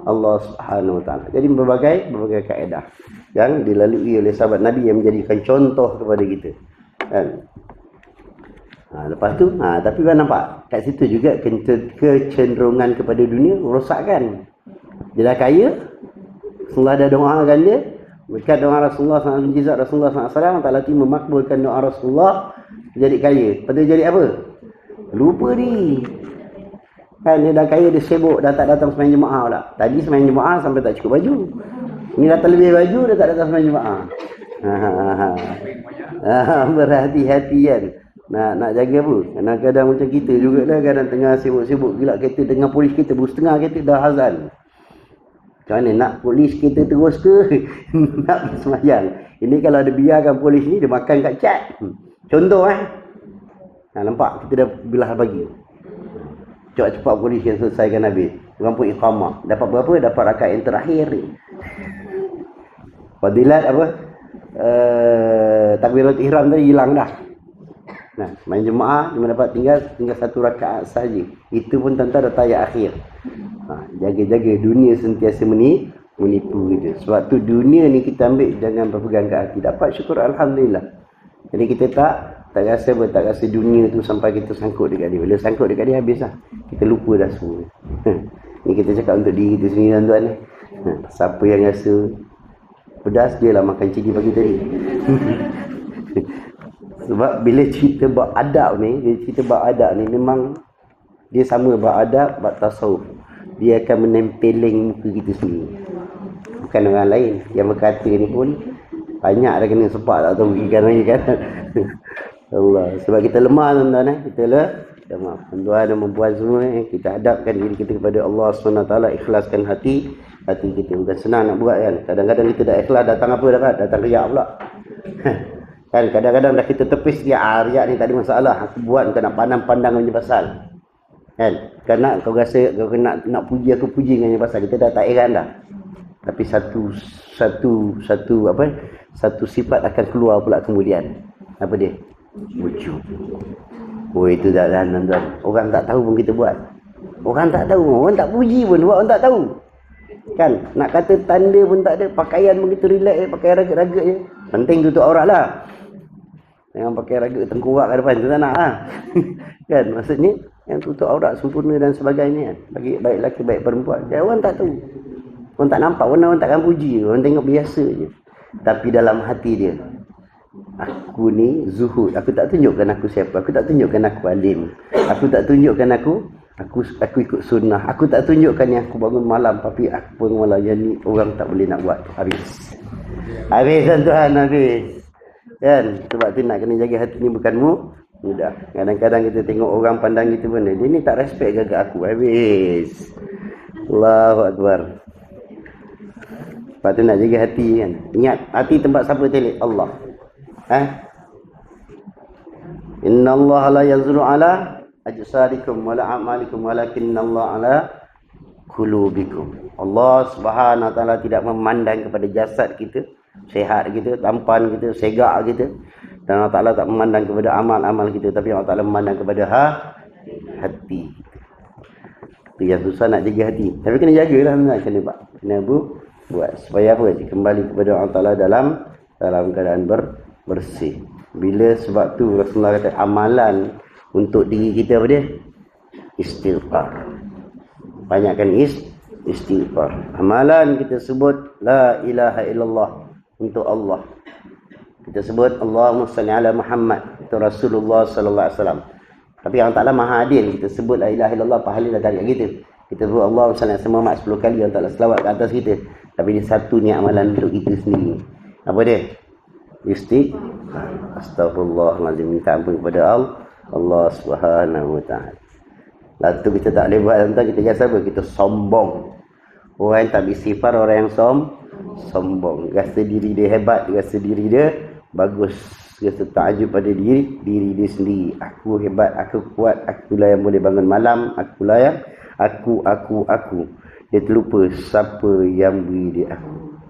Allah Subhanahu Wa Taala. Jadi berbagai kaedah yang dilalui oleh sahabat Nabi yang menjadikan contoh kepada kita. Kan? Lepas tu, tapi kan nampak kat situ juga kecenderungan kepada dunia rosakkan. Dia dah kaya, Rasulullah dah doakan dia. Berkat doa Rasulullah SAW, mujizat Rasulullah SAW, Allah Ta'ala memakbulkan doa Rasulullah, jadi kaya. Lepas tu jadi apa? Lupa diri. Kan dia dah kaya, dia sibuk, dah tak datang sembahyang jemaah pula. Tadi sembahyang jemaah sampai tak cukup baju. Ini dah terlebih baju, dah tak datang sembahyang jemaah. Berhati-hati kan. Nak jaga apa? Kadang-kadang macam kita juga dah, kadang tengah sibuk-sibuk gila kereta, tengah polis kita baru setengah kereta dah azan. Macam mana nak polis kita terus ke nak sembahyang? Ini kalau ada biarkan polis ni, dia makan kat cat. Contoh nampak kita dah belah bagi. Cepat-cepat polis yang selesaikan habis. Orang pun iqamah. Dapat berapa? Dapat rakaat yang terakhir ni. Fadilat apa? Takbiratul ihram tadi hilang dah. Main jemaah cuma dapat tinggal satu rakaat saja. Itu pun tuan-tuan dah tayat akhir. Jaga-jaga dunia sentiasa menipu kita. Sebab tu dunia ni kita ambil, jangan berpegang ke hati. Dapat syukur alhamdulillah. Jadi kita tak rasa dunia tu sampai kita sangkut dekat dia. Bila sangkut dekat dia habislah. Kita lupa dah semua. Ni kita cakap untuk diri kita sendiri tuan-tuan ni. Siapa yang rasa pedas, dia lah makan cili pagi tadi. Sebab bila cerita bab adab ni, memang dia sama bab adab, bab tasawuf. Dia akan menempeling muka kita sendiri. Bukan orang lain. Yang berkata ni pun banyak dah kena sepak, tak tahu ikan lagi kan. Allah. Sebab kita lemah tuan-tuan kita lemah. Tuan-tuan dan perempuan semua kita hadapkan diri kita kepada Allah SWT, ikhlaskan hati kita. Bukan senang nak buat kan. Kadang-kadang kita dah ikhlas, datang apa dah? Datang riak pula. Kan kadang-kadang dah kita tepis dia, riak ni tak ada masalah. Aku buat bukan nak pandang-pandang punya pasal. Kan? Kerana kau rasa kau nak puji aku, puji dengan pasal. Kita dah tak heran dah. Tapi satu sifat akan keluar pula kemudian. Apa dia? Ujub. Oh, itu dah tuan-tuan. Orang tak tahu pun kita buat. Orang tak tahu, orang tak puji pun, orang tak tahu. Kan? Nak kata tanda pun tak ada, pakaian pun kita relax, pakai ragut-ragut je. Penting tutup aurat lah. Jangan pakai ragut tengkorak kat depan, tu tak nak lah. Kan? Maksudnya yang tutup aurat sempurna dan sebagainya kan. Bagi baik lelaki baik perempuan. Jadi orang tak tahu. Orang tak nampak, orang takkan puji. Orang tengok biasa je. Tapi dalam hati dia, aku ni zuhud. Aku tak tunjukkan aku siapa. Aku tak tunjukkan aku alim. Aku tak tunjukkan aku ikut sunnah. Aku tak tunjukkan yang aku bangun malam. Tapi aku bangun malam yang ni orang tak boleh nak buat. Habis tuan-tuan, habis. Kan? Sebab tu nak kena jaga hati ni bukan mudah. Kadang-kadang kita tengok orang pandang kita pun, dia ni tak respect gagak aku. Habis. Allahu Akbar. Sebab tu nak jaga hati kan. Ingat, hati tempat siapa telik? Allah. Innallaha la yanzuru ala ajsadikum wala a'malikum walakinnallaha ala qulubikum. Allah Subhanahu wa taala tidak memandang kepada jasad kita, sihat kita, tampan kita, segak kita. Dan Allah Taala tak memandang kepada amal-amal kita, tapi Allah Taala memandang kepada hati kita. Itu yang susah nak jaga hati. Tapi kena jagalah macam ni Pak. Kena buat supaya apa? Kembali kepada Allah Taala dalam keadaan bersih. Bila sebab tu Rasulullah kata amalan untuk diri kita apa dia? Istighfar. Banyakkan istighfar. Amalan kita sebut la ilaha illallah untuk Allah. Kita sebut Allahumma salli ala Muhammad itu Rasulullah sallallahu alaihi wasallam. Tapi Allah Taala Maha Adil, kita sebut la ilaha illallah pahala datang kat kita. Kita sebut Allahumma salli ala Muhammad 10 kali, Allah Taala selawat ke atas kita. Tapi dia satu ni amalan untuk kita sendiri. Apa dia? Istighfar. Astaghfirullahalazim, minta ampun kepada Allah Subhanahu wa taala. Lalu kita tak boleh buat tuan, kita rasa apa? Kita sombong. Orang yang tak beristighfar, orang yang sombong. Rasa diri dia hebat, rasa diri dia bagus, rasa takjub pada diri dia sendiri. Aku hebat, aku kuat, akulah yang boleh bangun malam, akulah yang aku. Dia terlupa siapa yang beri dia aku.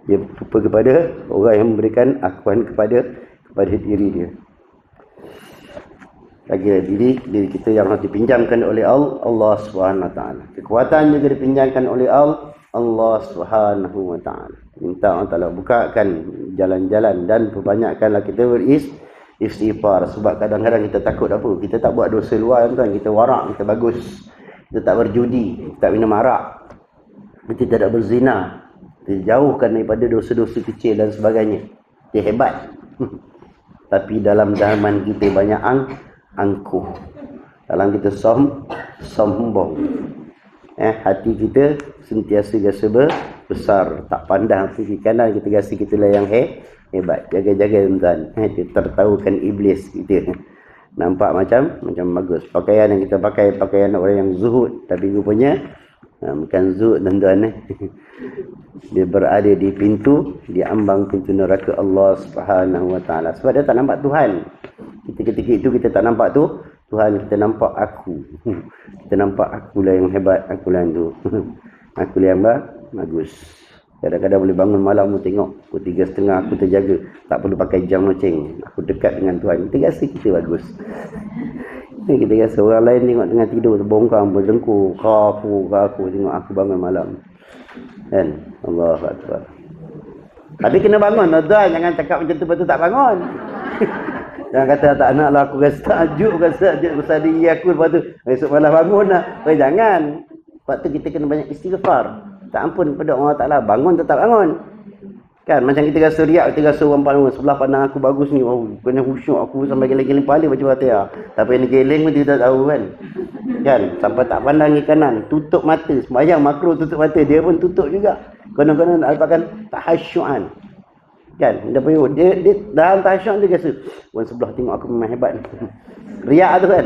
Dia lupa kepada orang yang memberikan akuan kepada diri dia. Lagi diri kita yang harus dipinjamkan oleh Allah Subhanahu wa taala. Kekuatan juga dipinjamkan oleh Allah Subhanahu wa taala. Minta Allah Taala bukakan jalan-jalan dan perbanyakkanlah kita beristighfar. Sebab kadang-kadang kita takut apa? Kita tak buat dosa luar tuan, kita warak, kita bagus. Kita tak berjudi, kita tak minum arak. Kita tidak berzina. Dijauhkan daripada dosa-dosa kecil dan sebagainya. Dia hebat. Tapi dalam zaman kita banyak angkuh. Dalam kita sombong. Hati kita sentiasa rasa besar. Tak pandang kiri kanan, kita rasa kita lah yang hebat. Jaga-jaga tuan. Dia tertahukan iblis kita. Nampak macam bagus. Pakaian yang kita pakai, pakaian orang yang zuhud. Tapi rupanya bukan zuhud tuan-tuan. Dia berada di pintu, di ambang pintu neraka Allah Subhanahu wa taala. Sebab dia tak nampak Tuhan. Ketika itu kita tak nampak Tuhan, kita nampak aku. Kita nampak akulah yang hebat, akulah yang tu. Akulah yang bagus. Kadang-kadang boleh bangun malam tu tengok pukul 3.30 aku terjaga. Tak perlu pakai jam loceng. Aku dekat dengan Tuhan. Kita rasa kita bagus. Kita rasa orang lain tengok tengah tidur terbongkang, berdengkur, kaku tengok aku bangun malam. Kan? Allahu Akbar. Tapi kena bangun tuan, jangan cakap macam tu betul tak bangun. Jangan kata tak nak lah, aku rasa tajuk besar diri aku, lepas tu esok malam bangun lah. Jangan. Lepas tu kita kena banyak istighfar. Tak ampun kepada Allah Ta'ala, bangun tetap bangun. Kan macam kita rasa riak, kita rasa orang pandang sebelah pandang aku bagus ni, wow, kena khusyuk aku sampai geleng-geleng kepala baca Fatihah. Tapi yang geleng pun dia tak tahu kan. Kan sampai tak pandang ke kanan, tutup mata, sembahyang makro tutup mata, dia pun tutup juga. Konon-konon alpakan tahasyuan. Kan dia dalam tahasyuan dia rasa orang sebelah tengok aku memang hebat. Riak tu kan.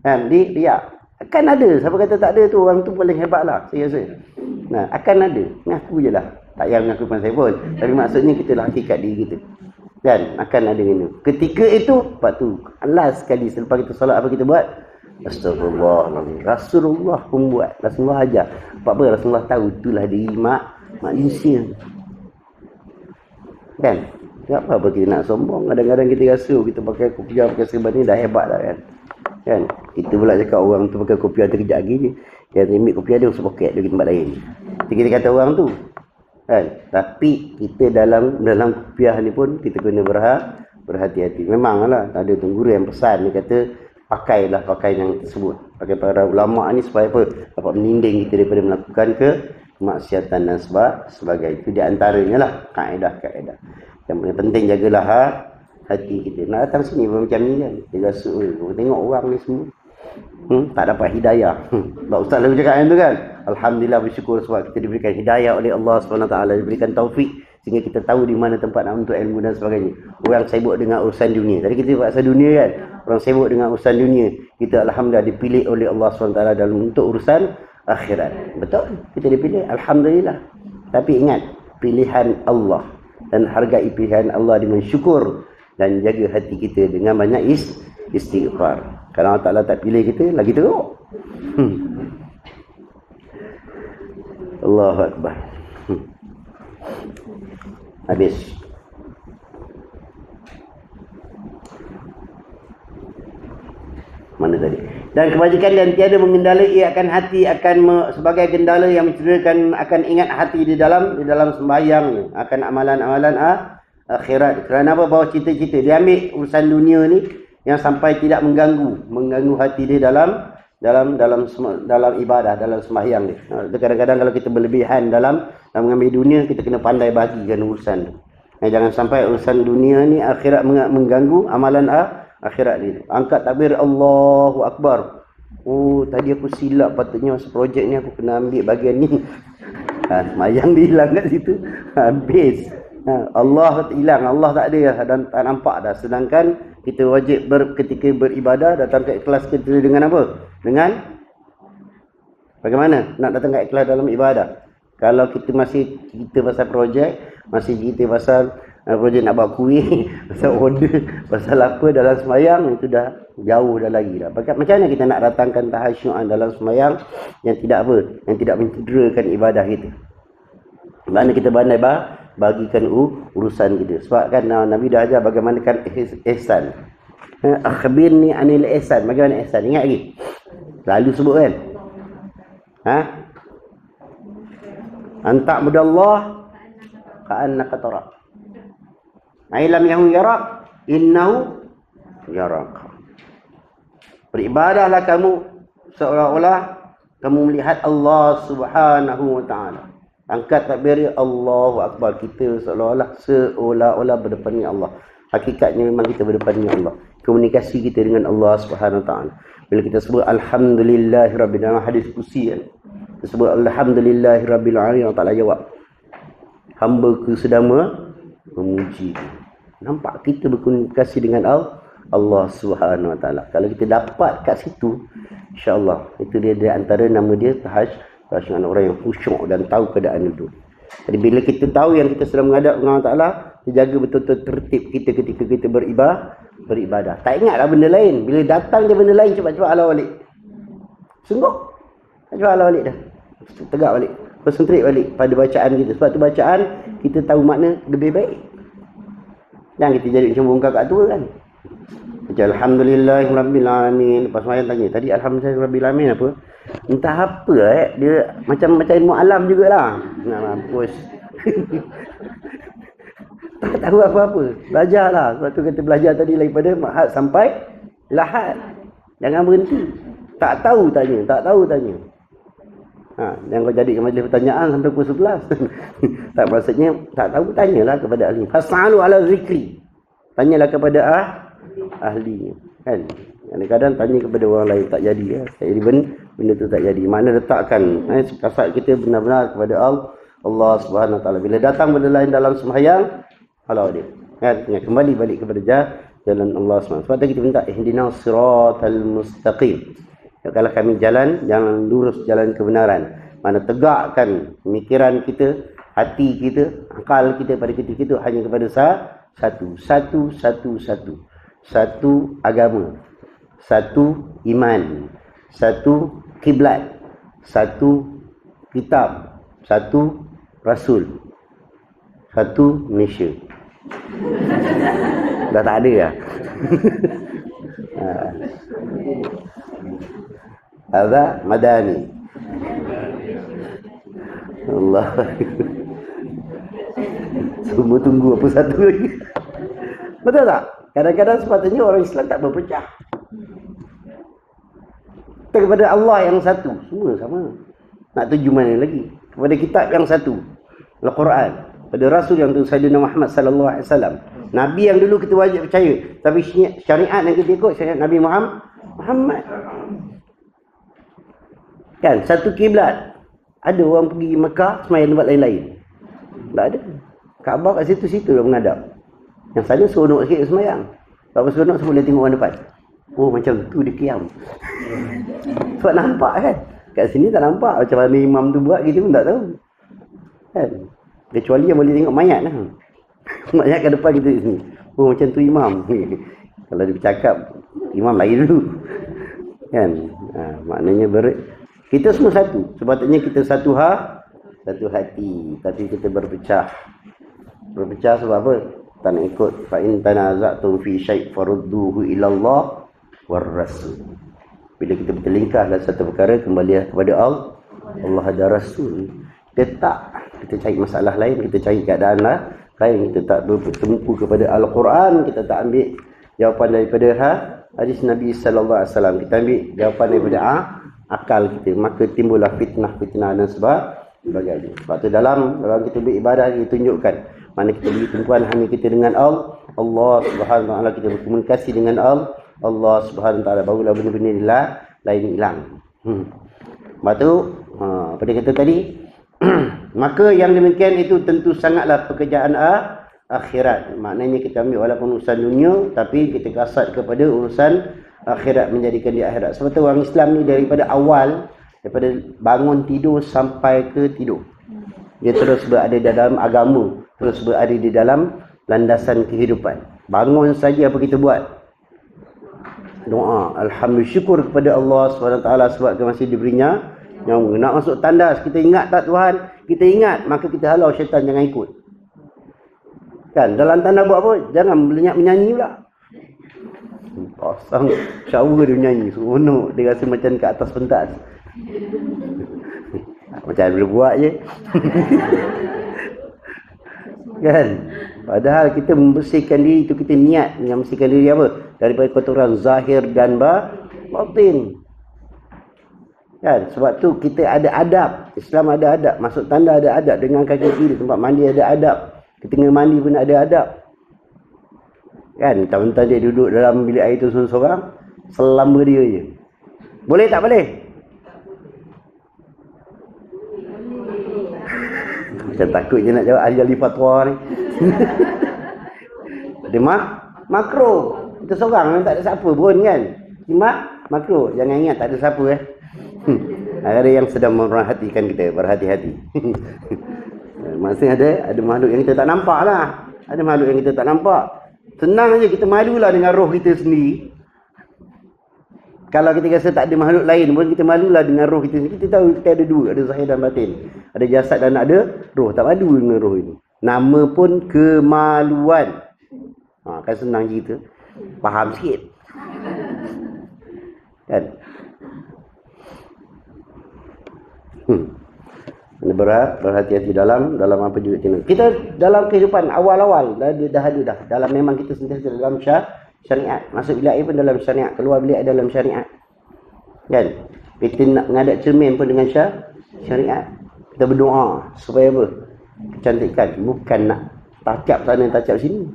Kan riak. Akan ada, siapa kata tak ada tu, orang tu paling hebat lah saya rasa. Nah, akan ada, ngaku je lah. Tak payah mengaku pasal pun. Tapi maksudnya kita lah hakikat diri kita. Kan akan ada ini. Ketika itu, lepas tu last sekali selepas kita solat apa kita buat? Astagfirullahaladzim. Rasulullah pun buat. Rasulullah ajar. Apa Rasulullah tahu itulah diri manusia. Kan? Tak apa-apa kita nak sombong. Kadang-kadang kita rasa kita pakai kopiah, pakai serban ni dah hebat dah kan. Kan? Kita pula cakap orang tu pakai kopiah terkejap lagi je. Dia ambil kopiah dia masuk poket dia pergi tempat lain. Kita kata orang tu. Kan? Tapi kita dalam kopiah ni pun kita kena berhati-hati. Memanglah ada guru yang pesan, dia kata pakailah pakaian yang tersebut. Pakai para ulama ni supaya apa? Dapat meninding kita daripada melakukan kemaksiatan dan sebagainya. Itu di antaranya lah kaedah-kaedah. Yang paling penting jagalah hati kita. Nak datang sini macam ni kan. Dia rasa, tengok orang ni semua. Tak dapat hidayah. Sebab Ustaz lalu cakap yang tu kan. Alhamdulillah bersyukur sebab kita diberikan hidayah oleh Allah SWT. Diberikan taufik sehingga kita tahu di mana tempat nak untuk ilmu dan sebagainya. Orang sibuk dengan urusan dunia. Tadi kita buat urusan dunia kan. Orang sibuk dengan urusan dunia. Kita Alhamdulillah dipilih oleh Allah SWT dalam untuk urusan akhirat. Betul? Kita dipilih. Alhamdulillah. Tapi ingat, pilihan Allah. Dan hargai pilihan Allah dengan syukur dan jaga hati kita dengan banyak istighfar. Kalau Allah Ta'ala tak pilih kita, lagi teruk. Allahu Akbar. Habis. Mana tadi? Dan kebajikan dan tiada mengendala ia akan hati akan sebagai gendala yang mencederakan akan ingat hati di dalam sembahyang akan amalan-amalan akhirat. Kerana apa? Bawa cita-cita. Dia ambil urusan dunia ni yang sampai tidak mengganggu hati dia dalam ibadah, dalam sembahyang ni. Kadang-kadang kalau kita berlebihan dalam mengambil dunia, kita kena pandai bahagikan urusan tu. Jangan sampai urusan dunia ni akhirat mengganggu amalan akhirat ni. Angkat takbir Allahu Akbar. Oh, tadi aku silap, patutnya projek ni aku kena ambil bahagian ni. Semayang dia hilang kat situ. Habis. Allah hilang, Allah tak ada dan tak nampak dah. Sedangkan kita wajib ketika beribadah datang ke ikhlas kita dengan apa? Dengan bagaimana nak datang ke ikhlas dalam ibadah? Kalau kita masih cerita pasal projek, masih cerita pasal projek nak buat kuih, pasal order, pasal apa dalam semayang, itu dah jauh dah lagi dah. Macam mana kita nak datangkan tahasyu'an dalam semayang yang tidak apa? Yang tidak mencederakan ibadah kita. Mana kita pandai bagikan urusan kita. Sebab kan Nabi dah ajar bagaimana kan ihsan. Akhbirni anil ihsan. Bagaimana ihsan? Ingat lagi? Lalu sebut kan? Anta'budallah ka'annaka tara. Ailam yahu yarak, innahu yarak. Beribadahlah kamu seolah-olah kamu melihat Allah Subhanahu wa ta'ala. Angkat takbir Allahu Akbar. Kita seolah-olah berdepan dengan Allah. Hakikatnya memang kita berdepan dengan Allah. Komunikasi kita dengan Allah Subhanahu wa ta'ala. Bila kita sebut alhamdulillahirabbil alamin, hadis kursi kan. Kita sebut alhamdulillahirabbil alamin, Allah Ta'ala jawab, hamba-Ku sedang memuji. Nampak kita berkomunikasi dengan Allah Subhanahu wa ta'ala. Kalau kita dapat kat situ, insya-Allah itu dia antara nama dia tahasyu'an, orang yang khusyuk dan tahu keadaan itu. Jadi bila kita tahu yang kita sedang menghadap dengan Allah Ta'ala, kita jaga betul-betul tertib kita ketika kita beribadah. Tak ingatlah benda lain. Bila datang je benda lain, cepat-cepat ala balik. Sungguh. Cepat ala balik dah. Tegak balik. Konsentrate balik pada bacaan kita. Sebab tu bacaan kita tahu makna lebih baik. Jangan kita jadi macam bongkar kat tua kan. Macam alhamdulillahirabbil alamin. Lepas semayang tanya, tadi alhamdulillahirabbil alamin apa? Entah apa dia macam ilmu alam jugalah. Nak mampus. Tak tahu apa-apa. Belajarlah. Sebab tu kata belajar tadi daripada mahad sampai lahad. Jangan berhenti. Tak tahu tanya. Jangan kau jadikan majlis pertanyaan sampai pukul 11. Tak, maksudnya tak tahu, tanyalah kepada ahli. Fas'alu ala zikri. Tanyalah kepada ahlinya. Kan? Kadang-kadang tanya kepada orang lain tak jadi. Tak jadi benda tu tak jadi. Mana letakkan kasat kita benar-benar kepada Allah Subhanahu wa ta'ala. Bila datang benda lain dalam sembahyang, halau dia. Kan? Kembali balik kepada jalan Allah Subhanahu. Sebab tu kita minta ihdinas siratal mustaqim. Kalau kami jalan lurus, jalan kebenaran. Mana tegakkan pemikiran kita, hati kita, akal kita pada ketika itu hanya kepada satu. Satu agama, satu iman, satu kiblat, satu kitab, satu rasul, satu Malaysia. Dah tak ada lah. Ada Madani. Allah. Semua tunggu apa satu lagi. Betul tak? Kadang-kadang sepatutnya orang Islam tak berpecah. Kita kepada Allah yang satu, semua sama. Nak tuju mana lagi? Kepada kitab yang satu, Al-Quran. Pada Rasul yang tu Sayyidina Muhammad sallallahu alaihi wasallam. Nabi yang dulu kita wajib percaya, tapi syariat yang kita ikut syariat Nabi Muhammad. Kan, satu kiblat. Ada orang pergi Mekah sembahyang tempat lain-lain. Tak ada. Kaabah kat situ-situ dah menghadap. Yang sana seronok sikit sembahyang. Berapa seronok semua boleh tengok orang depan. Oh, macam tu dia qiyam. Sebab nampak kan. Kat sini tak nampak. Macam mana imam tu buat kita pun tak tahu. Kan. Kecuali yang boleh tengok mayat lah. Mayat kat depan kita di sini. Oh macam tu imam. Kalau dia bercakap, imam lari dulu. Kan? Maknanya kita semua satu. Sepatutnya kita satu hati. Tapi kita berpecah. Berpecah sebab apa? Tak nak ikut. Fa in tanaza'tum fi syai' farudduhu ila Allah war rasul. Bila kita bertelingkah dalam satu perkara, kembali kepada Allah dan Rasul. Kita cari masalah lain, kita cari keadaan lain, kita tak bertumpu kepada Al-Quran, kita tak ambil jawapan daripada hadis Nabi sallallahu alaihi wasallam, kita ambil jawapan daripada akal kita, maka timbullah fitnah dan sebagainya. Sebab tu dalam kita beribadah, kita tunjukkan mana kita beri tumpuan hanya kita dengan Allah Subhanahu wa taala, kita berkomunikasi dengan Allah Subhanahu wa taala, barulah benda-benda lain hilang. Lepas tu apa dia kata tadi? Maka yang demikian itu tentu sangatlah pekerjaan akhirat. Maknanya kita ambil walaupun urusan dunia, tapi kita kasat kepada urusan akhirat, menjadikan dia akhirat. Sebab tu orang Islam ni daripada awal, daripada bangun tidur sampai ke tidur, dia terus berada dalam agama, terus berada di dalam landasan kehidupan. Bangun saja apa kita buat? Doa, alhamdulillah, syukur kepada Allah SWT sebab masih diberinya nyawa. Nak masuk tandas, kita ingat tak Tuhan? Kita ingat, maka kita halau syaitan jangan ikut. Kan, dalam tanda buat apa? Jangan lenyap menyanyi pula. Pasang shower dia menyanyi, seronok, dia rasa macam kat atas pentas. Macam boleh buat je. Kan? Padahal kita membersihkan diri itu, kita niat dengan membersihkan diri apa? Daripada kotoran zahir dan batin. Kan? Sebab tu kita ada adab. Islam ada adab. Masuk tanda ada adab. Dengan kaki kiri, tempat mandi ada adab. Ketika mandi pun ada adab. Kan? Mentang-mentang dia duduk dalam bilik air tu seorang-seorang, selama dia je. Boleh tak boleh? Macam takut je nak jawab ahli-ahli fatwa ni. Dia makro. Kita seorang memang tak ada siapa pun kan. Makro. Jangan ingat tak ada siapa Ada yang sedang merhatikan kita. Berhati-hati. Maksudnya ada makhluk yang kita tak nampak lah. Ada makhluk yang kita tak nampak. Senang je kita malulah dengan roh kita sendiri. Kalau kita rasa tak ada makhluk lain pun, kita malulah dengan roh kita sendiri. Kita tahu kita ada dua, ada zahir dan batin. Ada jasad dan ada roh. Tak malu dengan roh ini. Nama pun kemaluan. Kan senang kita faham sikit. Kan? Berhati-hati dalam apa juga kita dalam kehidupan awal-awal dah dalam, memang kita sentiasa dalam syariat. Masuk bilik air pun dalam syariat, keluar bilik air dalam syariat. Kan? Kita nak menghadap cermin pun dengan syariat. Kita berdoa supaya apa? Kecantikan, bukan nak tacap sana tacap sini.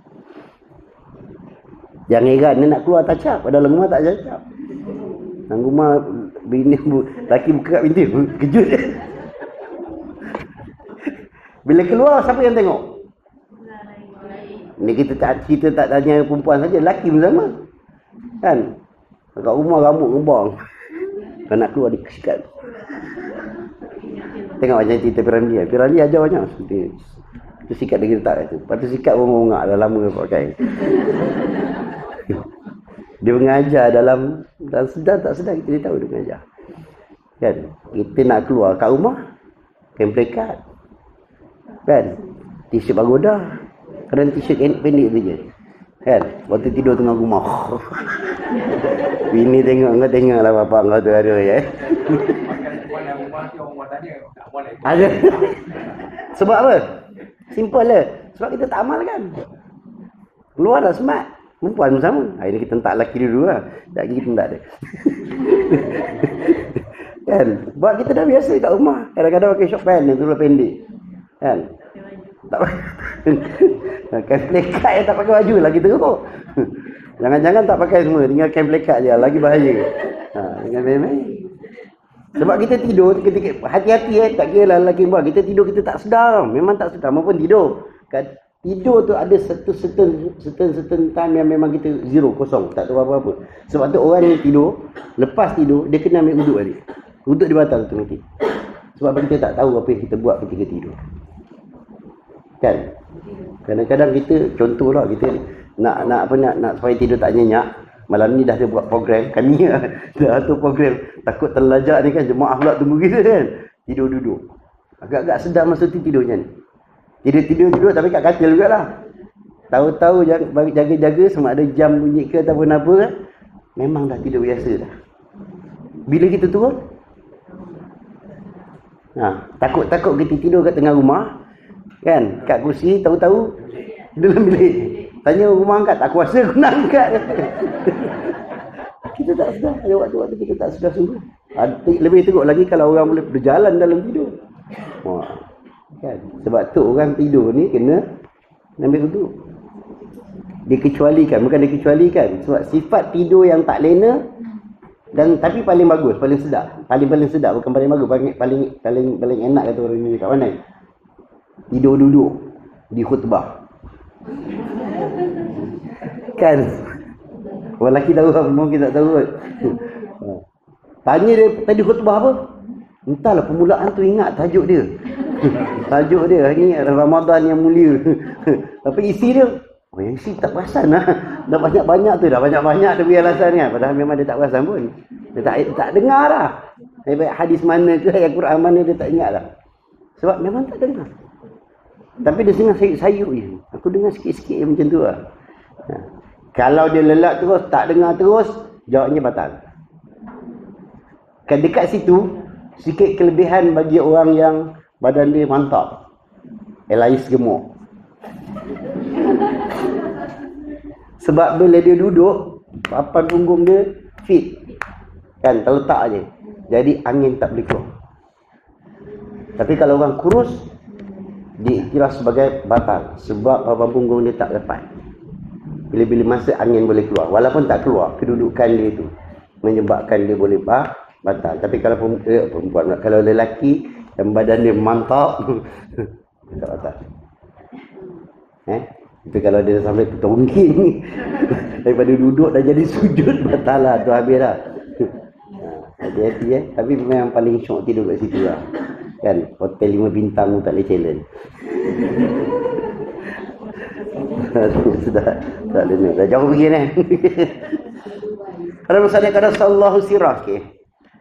Jangan heran dia nak keluar tacap, padahal rumah tak tacap. Dalam rumah bini laki buka pintu, kejut dia. Bila keluar, siapa yang tengok? Ni kita tak tanya perempuan saja, laki pun sama. Kan? Kat rumah rambut ngebang. Kalau nak keluar dia sikat. Tengok macam cerita Piramli. Piramli ajar banyak. Itu sikat dia letak kat tu. Lepas tu sikat pun mengungak, dah lama dia pakai. Dia mengajar dalam sedar tak sedar, kita tahu dia mengajar. Kan? Kita nak keluar kat rumah, kain plekat. Kan? T-shirt pagoda. Kadang t-shirt pendek tu je. Kan? Waktu tidur tengah rumah. Bini tengok, kau tengoklah bapak kau tu ada ya. Ada. Sebab apa? Simple lah. Sebab kita tak amalkan. Keluar dah smart. Perempuan pun sama. Hari ni kita hentak lelaki dulu lah. Tak lagi kita hentak dia. Kan? Sebab kita dah biasa kat rumah. Kadang-kadang pakai short pant, tu lah pendek. Kan? Tak pakai plekat yang tak pakai baju lagi teruk. Jangan-jangan tak pakai semua, tinggal kain plekat je, lagi bahaya. Dengan main-main. Sebab kita tidur, hati-hati tak kira lah lelaki buat. Kita tidur, kita tak sedar. Memang tak sedar, maupun tidur. Tidur tu ada certain time yang memang kita zero, kosong, tak tahu apa-apa. Sebab tu orang yang tidur, lepas tidur, dia kena ambil uduk balik. Uduk dia batal tu nanti. Sebab kita tak tahu apa yang kita buat ketika tidur. Kan? Kadang-kadang kita, contohlah, kita nak apa nak supaya tidur tak nyenyak. Malam ni dah dia buat program, kami dah atur program. Takut terlajak ni kan, jemaah pula tunggu kita kan. Tidur duduk. Agak-agak sedap masa tu tidurnya ni. Tidur duduk tapi kat katil jugalah. Tahu-tahu jaga-jaga sama ada jam bunyi ke ataupun apa kan. Memang dah tidur biasa dah. Bila kita turun, takut-takut kita tidur kat tengah rumah kan, kat kursi, tahu-tahu dalam bilik. Tanya rumah angkat, tak kuasa aku nak angkat. Kita tak sedar, ada waktu-waktu kita tak sedar sungguh. Lebih teruk lagi kalau orang boleh berjalan dalam tidur. Kan? Sebab tu orang tidur ni kena ambil wuduk. Dikecualikan, bukan dikecualikan. Sebab sifat tidur yang tak lena dan tapi paling bagus, paling sedap. Paling sedap, bukan paling bagus, paling enak kata orang ni kat mana? Tidur duduk di khutbah. Kan? Orang lelaki tahu, orang mungkin tak tahu kan. Tanya dia tadi khutbah apa? Entahlah, permulaan tu ingat tajuk dia. Tajuk dia ni Ramadan yang mulia. Tapi isi dia, yang isi tak perasan lah. Dah banyak-banyak tu, dah banyak-banyak dia punya alasan kan. Padahal memang dia tak perasan pun. Dia tak dengar lah. Baik hadis mana ke, ayat Quran mana dia tak ingat lah. Sebab memang tak dengar. Tapi dia dengar sayup je. Aku dengar sikit-sikit yang macam tu lah. Kalau dia lelak terus, tak dengar terus, jawabnya batal. Dekat situ, sikit kelebihan bagi orang yang badan dia mantap. Elais gemuk. Sebab bila dia duduk, papan punggung dia fit. Kan, terletak je. Jadi angin tak boleh keluar. Tapi kalau orang kurus, dikira sebagai batal. Sebab papan punggung dia tak dapat. Bila-bila masa angin boleh keluar. Walaupun tak keluar, kedudukan dia tu menyebabkan dia boleh batal. Tapi kalau perempuan, kalau lelaki yang badan dia mantap, tak batal. Tapi kalau dia sampai tertongking daripada duduk dah jadi sujud, batal lah, tu habis lah. Hati-hati Tapi memang paling syok tidur kat situ lah. Kan, hotel 5 bintang pun tak boleh challenge. Sudah tak ada ni. Dah jauh pergi ni. Kalau misalnya kata sallallahu sirah,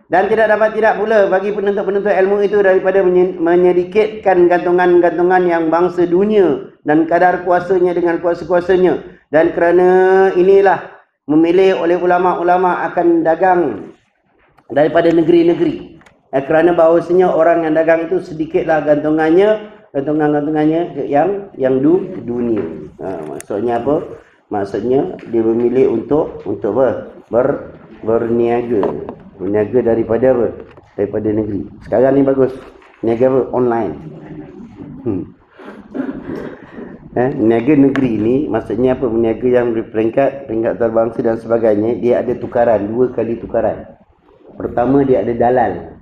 dan tidak pula bagi penuntut-penuntut ilmu itu daripada menyedikitkan gantungan-gantungan yang bangsa dunia dan kadar kuasanya dengan kuasa-kuasanya. Dan kerana inilah memilih oleh ulama-ulama akan dagang daripada negeri-negeri. Kerana bahawasanya orang yang dagang itu sedikitlah gantungannya yang dunia. Maksudnya apa? Maksudnya dia memilih untuk berniaga. Berniaga daripada apa? Daripada negeri. Sekarang ni bagus. Niaga apa? Online. Niaga negeri ni maksudnya apa? Berniaga yang berperingkat antarabangsa dan sebagainya. Dia ada tukaran, 2 kali tukaran. Pertama dia ada dalal.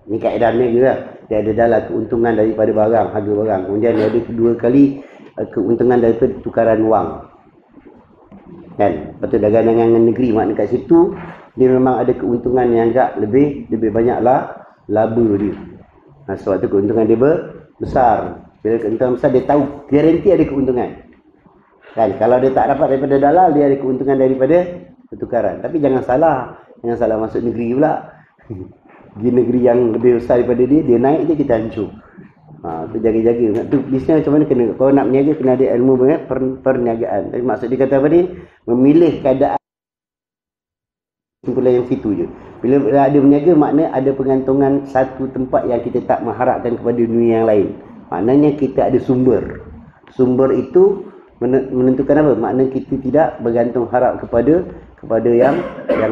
Ni kaedah niaga lah. Dia ada dalal keuntungan daripada barang, harga barang. Kemudian dia ada 2 kali keuntungan daripada tukaran wang. Kan? Lepas tu dagangan negeri, maknanya kat situ dia memang ada keuntungan yang agak lebih banyaklah laba dia. Sebab tu keuntungan dia besar. Bila keuntungan besar, dia tahu garanti ada keuntungan. Kan? Kalau dia tak dapat daripada dalal, dia ada keuntungan daripada pertukaran. Tapi jangan salah masuk negeri pula. Di negeri yang lebih besar daripada dia naik je, kita hancur. Tu jaga-jaga. Tu bisnes macam mana kena. Kalau nak berniaga kena ada ilmu banget perniagaan. Tapi maksud dia kata apa ni? Memilih keadaan. Simpulan yang situ je. Bila ada berniaga, makna ada pengantungan satu tempat yang kita tak mengharapkan kepada dunia yang lain. Maknanya kita ada sumber. Sumber itu menentukan apa? Makna kita tidak bergantung harap kepada yang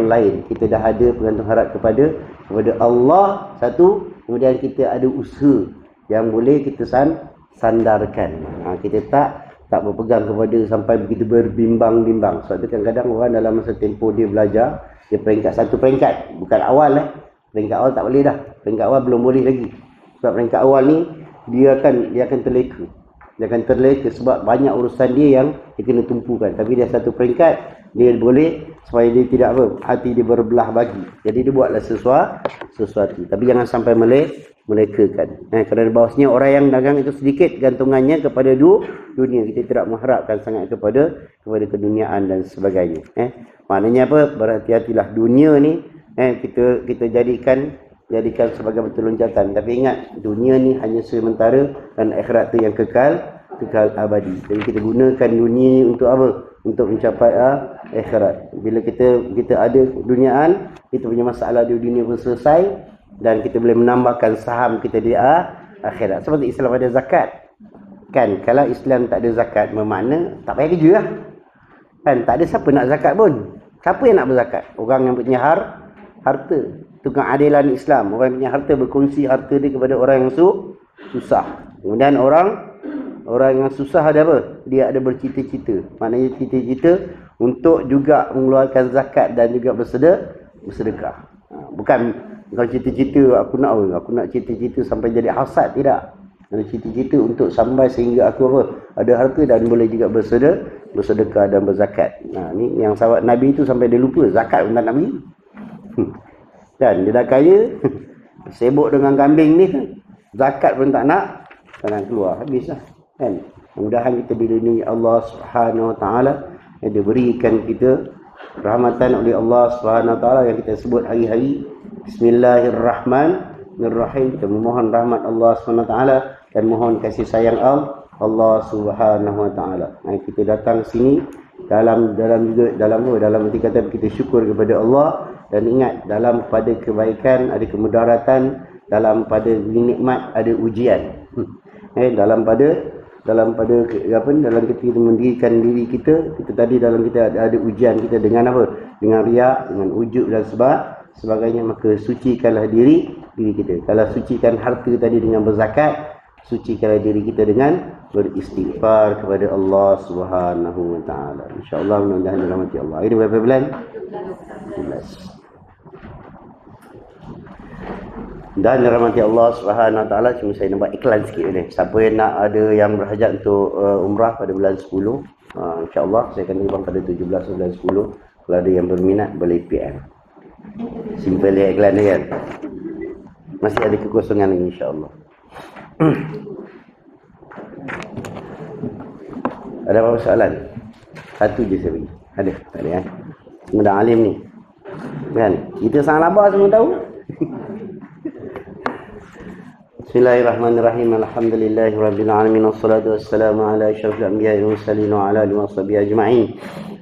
lain. Kita dah ada bergantung harap kepada Allah satu. Kemudian kita ada usaha yang boleh kita sandarkan. Kita tak berpegang kepada sampai begitu berbimbang-bimbang. Sebab tu kadang-kadang orang dalam masa tempoh dia belajar, dia satu peringkat. Bukan awal Peringkat awal tak boleh dah. Peringkat awal belum boleh lagi. Sebab peringkat awal ni dia akan terleka. Dia akan terleka sebab banyak urusan dia yang dia kena tumpukan. Tapi dia satu peringkat, dia boleh supaya dia tidak hati dia berbelah bagi. Jadi dia buatlah sesuatu. Tapi jangan sampai mereka kan. Kerana bahawasanya orang yang dagang itu sedikit gantungannya kepada dunia. Kita tidak mengharapkan sangat kepada keduniaan dan sebagainya. Maknanya apa? Berhati-hatilah dunia ni kita jadikan sebagai betul loncatan. Tapi ingat, dunia ni hanya sementara dan akhirat tu yang kekal abadi. Jadi kita gunakan dunia ni untuk apa? Untuk mencapai akhirat. Bila kita ada duniaan, kita punya masalah di dunia pun selesai dan kita boleh menambahkan saham kita di akhirat. Seperti Islam ada zakat. Kan, kalau Islam tak ada zakat, bermakna tak payah kerja lah. Kan, tak ada siapa nak zakat pun. Siapa yang nak berzakat? Orang yang punya harta. Tukang adilan Islam. Orang yang punya harta berkongsi harta dia kepada orang yang susah. Kemudian orang yang susah ada apa? Dia ada bercita-cita. Maknanya cita-cita untuk juga mengeluarkan zakat dan juga bersedekah. Bukan cita-cita aku nak cita-cita sampai jadi hasad, tidak. Ada cita-cita untuk sampai sehingga aku apa? Ada harta dan boleh juga bersedekah dan berzakat. Ni yang sahabat Nabi itu sampai dia lupa zakat pun tak nak bagi. Dan dia dah kaya, sibuk dengan kambing ni, zakat pun tak nak keluar, habislah. Kan? Mudah-mudahan kita dilindungi Allah Subhanahu Wa Taala, yang diberikan kita rahmatan oleh Allah Subhanahu Wa Taala yang kita sebut hari-hari. Bismillahirrahmanirrahim. Kita memohon rahmat Allah Subhanahu Wa Taala dan mohon kasih sayang Allah Subhanahu Wa Taala. Kita datang sini dalam arti kata kita syukur kepada Allah, dan ingat, dalam pada kebaikan ada kemudaratan, dalam pada nikmat ada ujian. Dalam kita mendirikan diri kita tadi, dalam kita ada ujian kita dengan apa? Dengan riak, dengan ujub dan sebagainya. Maka sucikanlah diri kita. Kalau sucikan harta tadi dengan berzakat, sucikanlah diri kita dengan beristighfar kepada Allah Subhanahu Wa Taala. Insya-Allah, mudah-mudahan dirahmati Allah. Ini berapa bulan? 11. Dan dirahmati Allah Subhanahu Wa Taala. Cuma saya nampak iklan sikit ni. Siapa yang nak ada yang berhajat untuk umrah pada bulan 10, insya-Allah saya akan terbang pada 17 bulan 10. Kalau ada yang berminat boleh PM. Simple dia iklan ni kan. Masih ada kekosongan lagi, insya-Allah. Ada apa soalan? Satu je saya bagi. Ada? Tak ada kan? Mudah alim ni. Kan? Kita sang labah semua tahu. Bismillahirrahmanirrahim. Alhamdulillahirabbil alamin, wassalatu wassalamu ala asyrafil anbiya'i wal mursalin wa ala alihi washabihi ajma'in.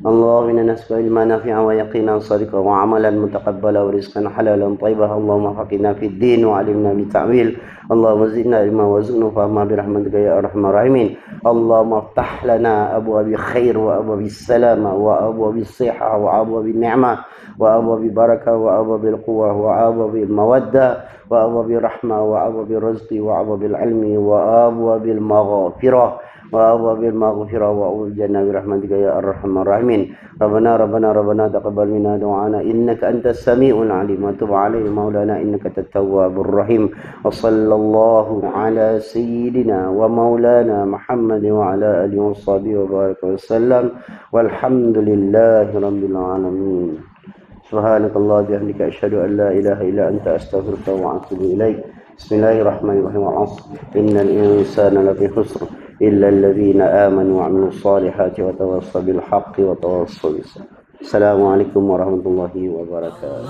Allahumma inna nas'aluka ilman nafi'an wa yaqinan shadiqan wa 'amalan mutaqabbalan wa rizqan halalan thayyiban. Allahumma faqihna fid din wa 'allimna bit ta'wil. Allahumma zidna ilman warzuqna fahma bi rahmatika ya arhamar rahimin. Allahumma iftah lana abwabil khair wa abwabil salamah wa abwabil sihah wa abwabil ni'mah wa abwabil barakah wa abwabil quwwah wa abwabil mawaddah wa abwabil rahmah wa abwabil rizqi wa abwabil ilmi wa abwabil maghfirah wa abwabil maghfirah wa abwabil jannah bi rahmatika ya arhamar rahimin. Rabbana taqabbal minna du'ana innaka antas samiul alim wa tub 'alaina maulana innaka at-tawwabur rahim. Wa sallallahu ala sayyidina wa maulana Muhammad wa ala alihi washabihi wa baraka wasallam. Walhamdulillahi rabbil alamin. Subhanakallah bihamdika asyhadu an la ilaha illa anta astaghfiruka wa atubu ilaik. Bismillahirrahmanirrahim. Innal insana lafi khusr illa alladhina amanu wa 'amilus solihati wa tawassaw bil haqqi wa tawassaw bis sabr. Assalamualaikum warahmatullahi wabarakatuh.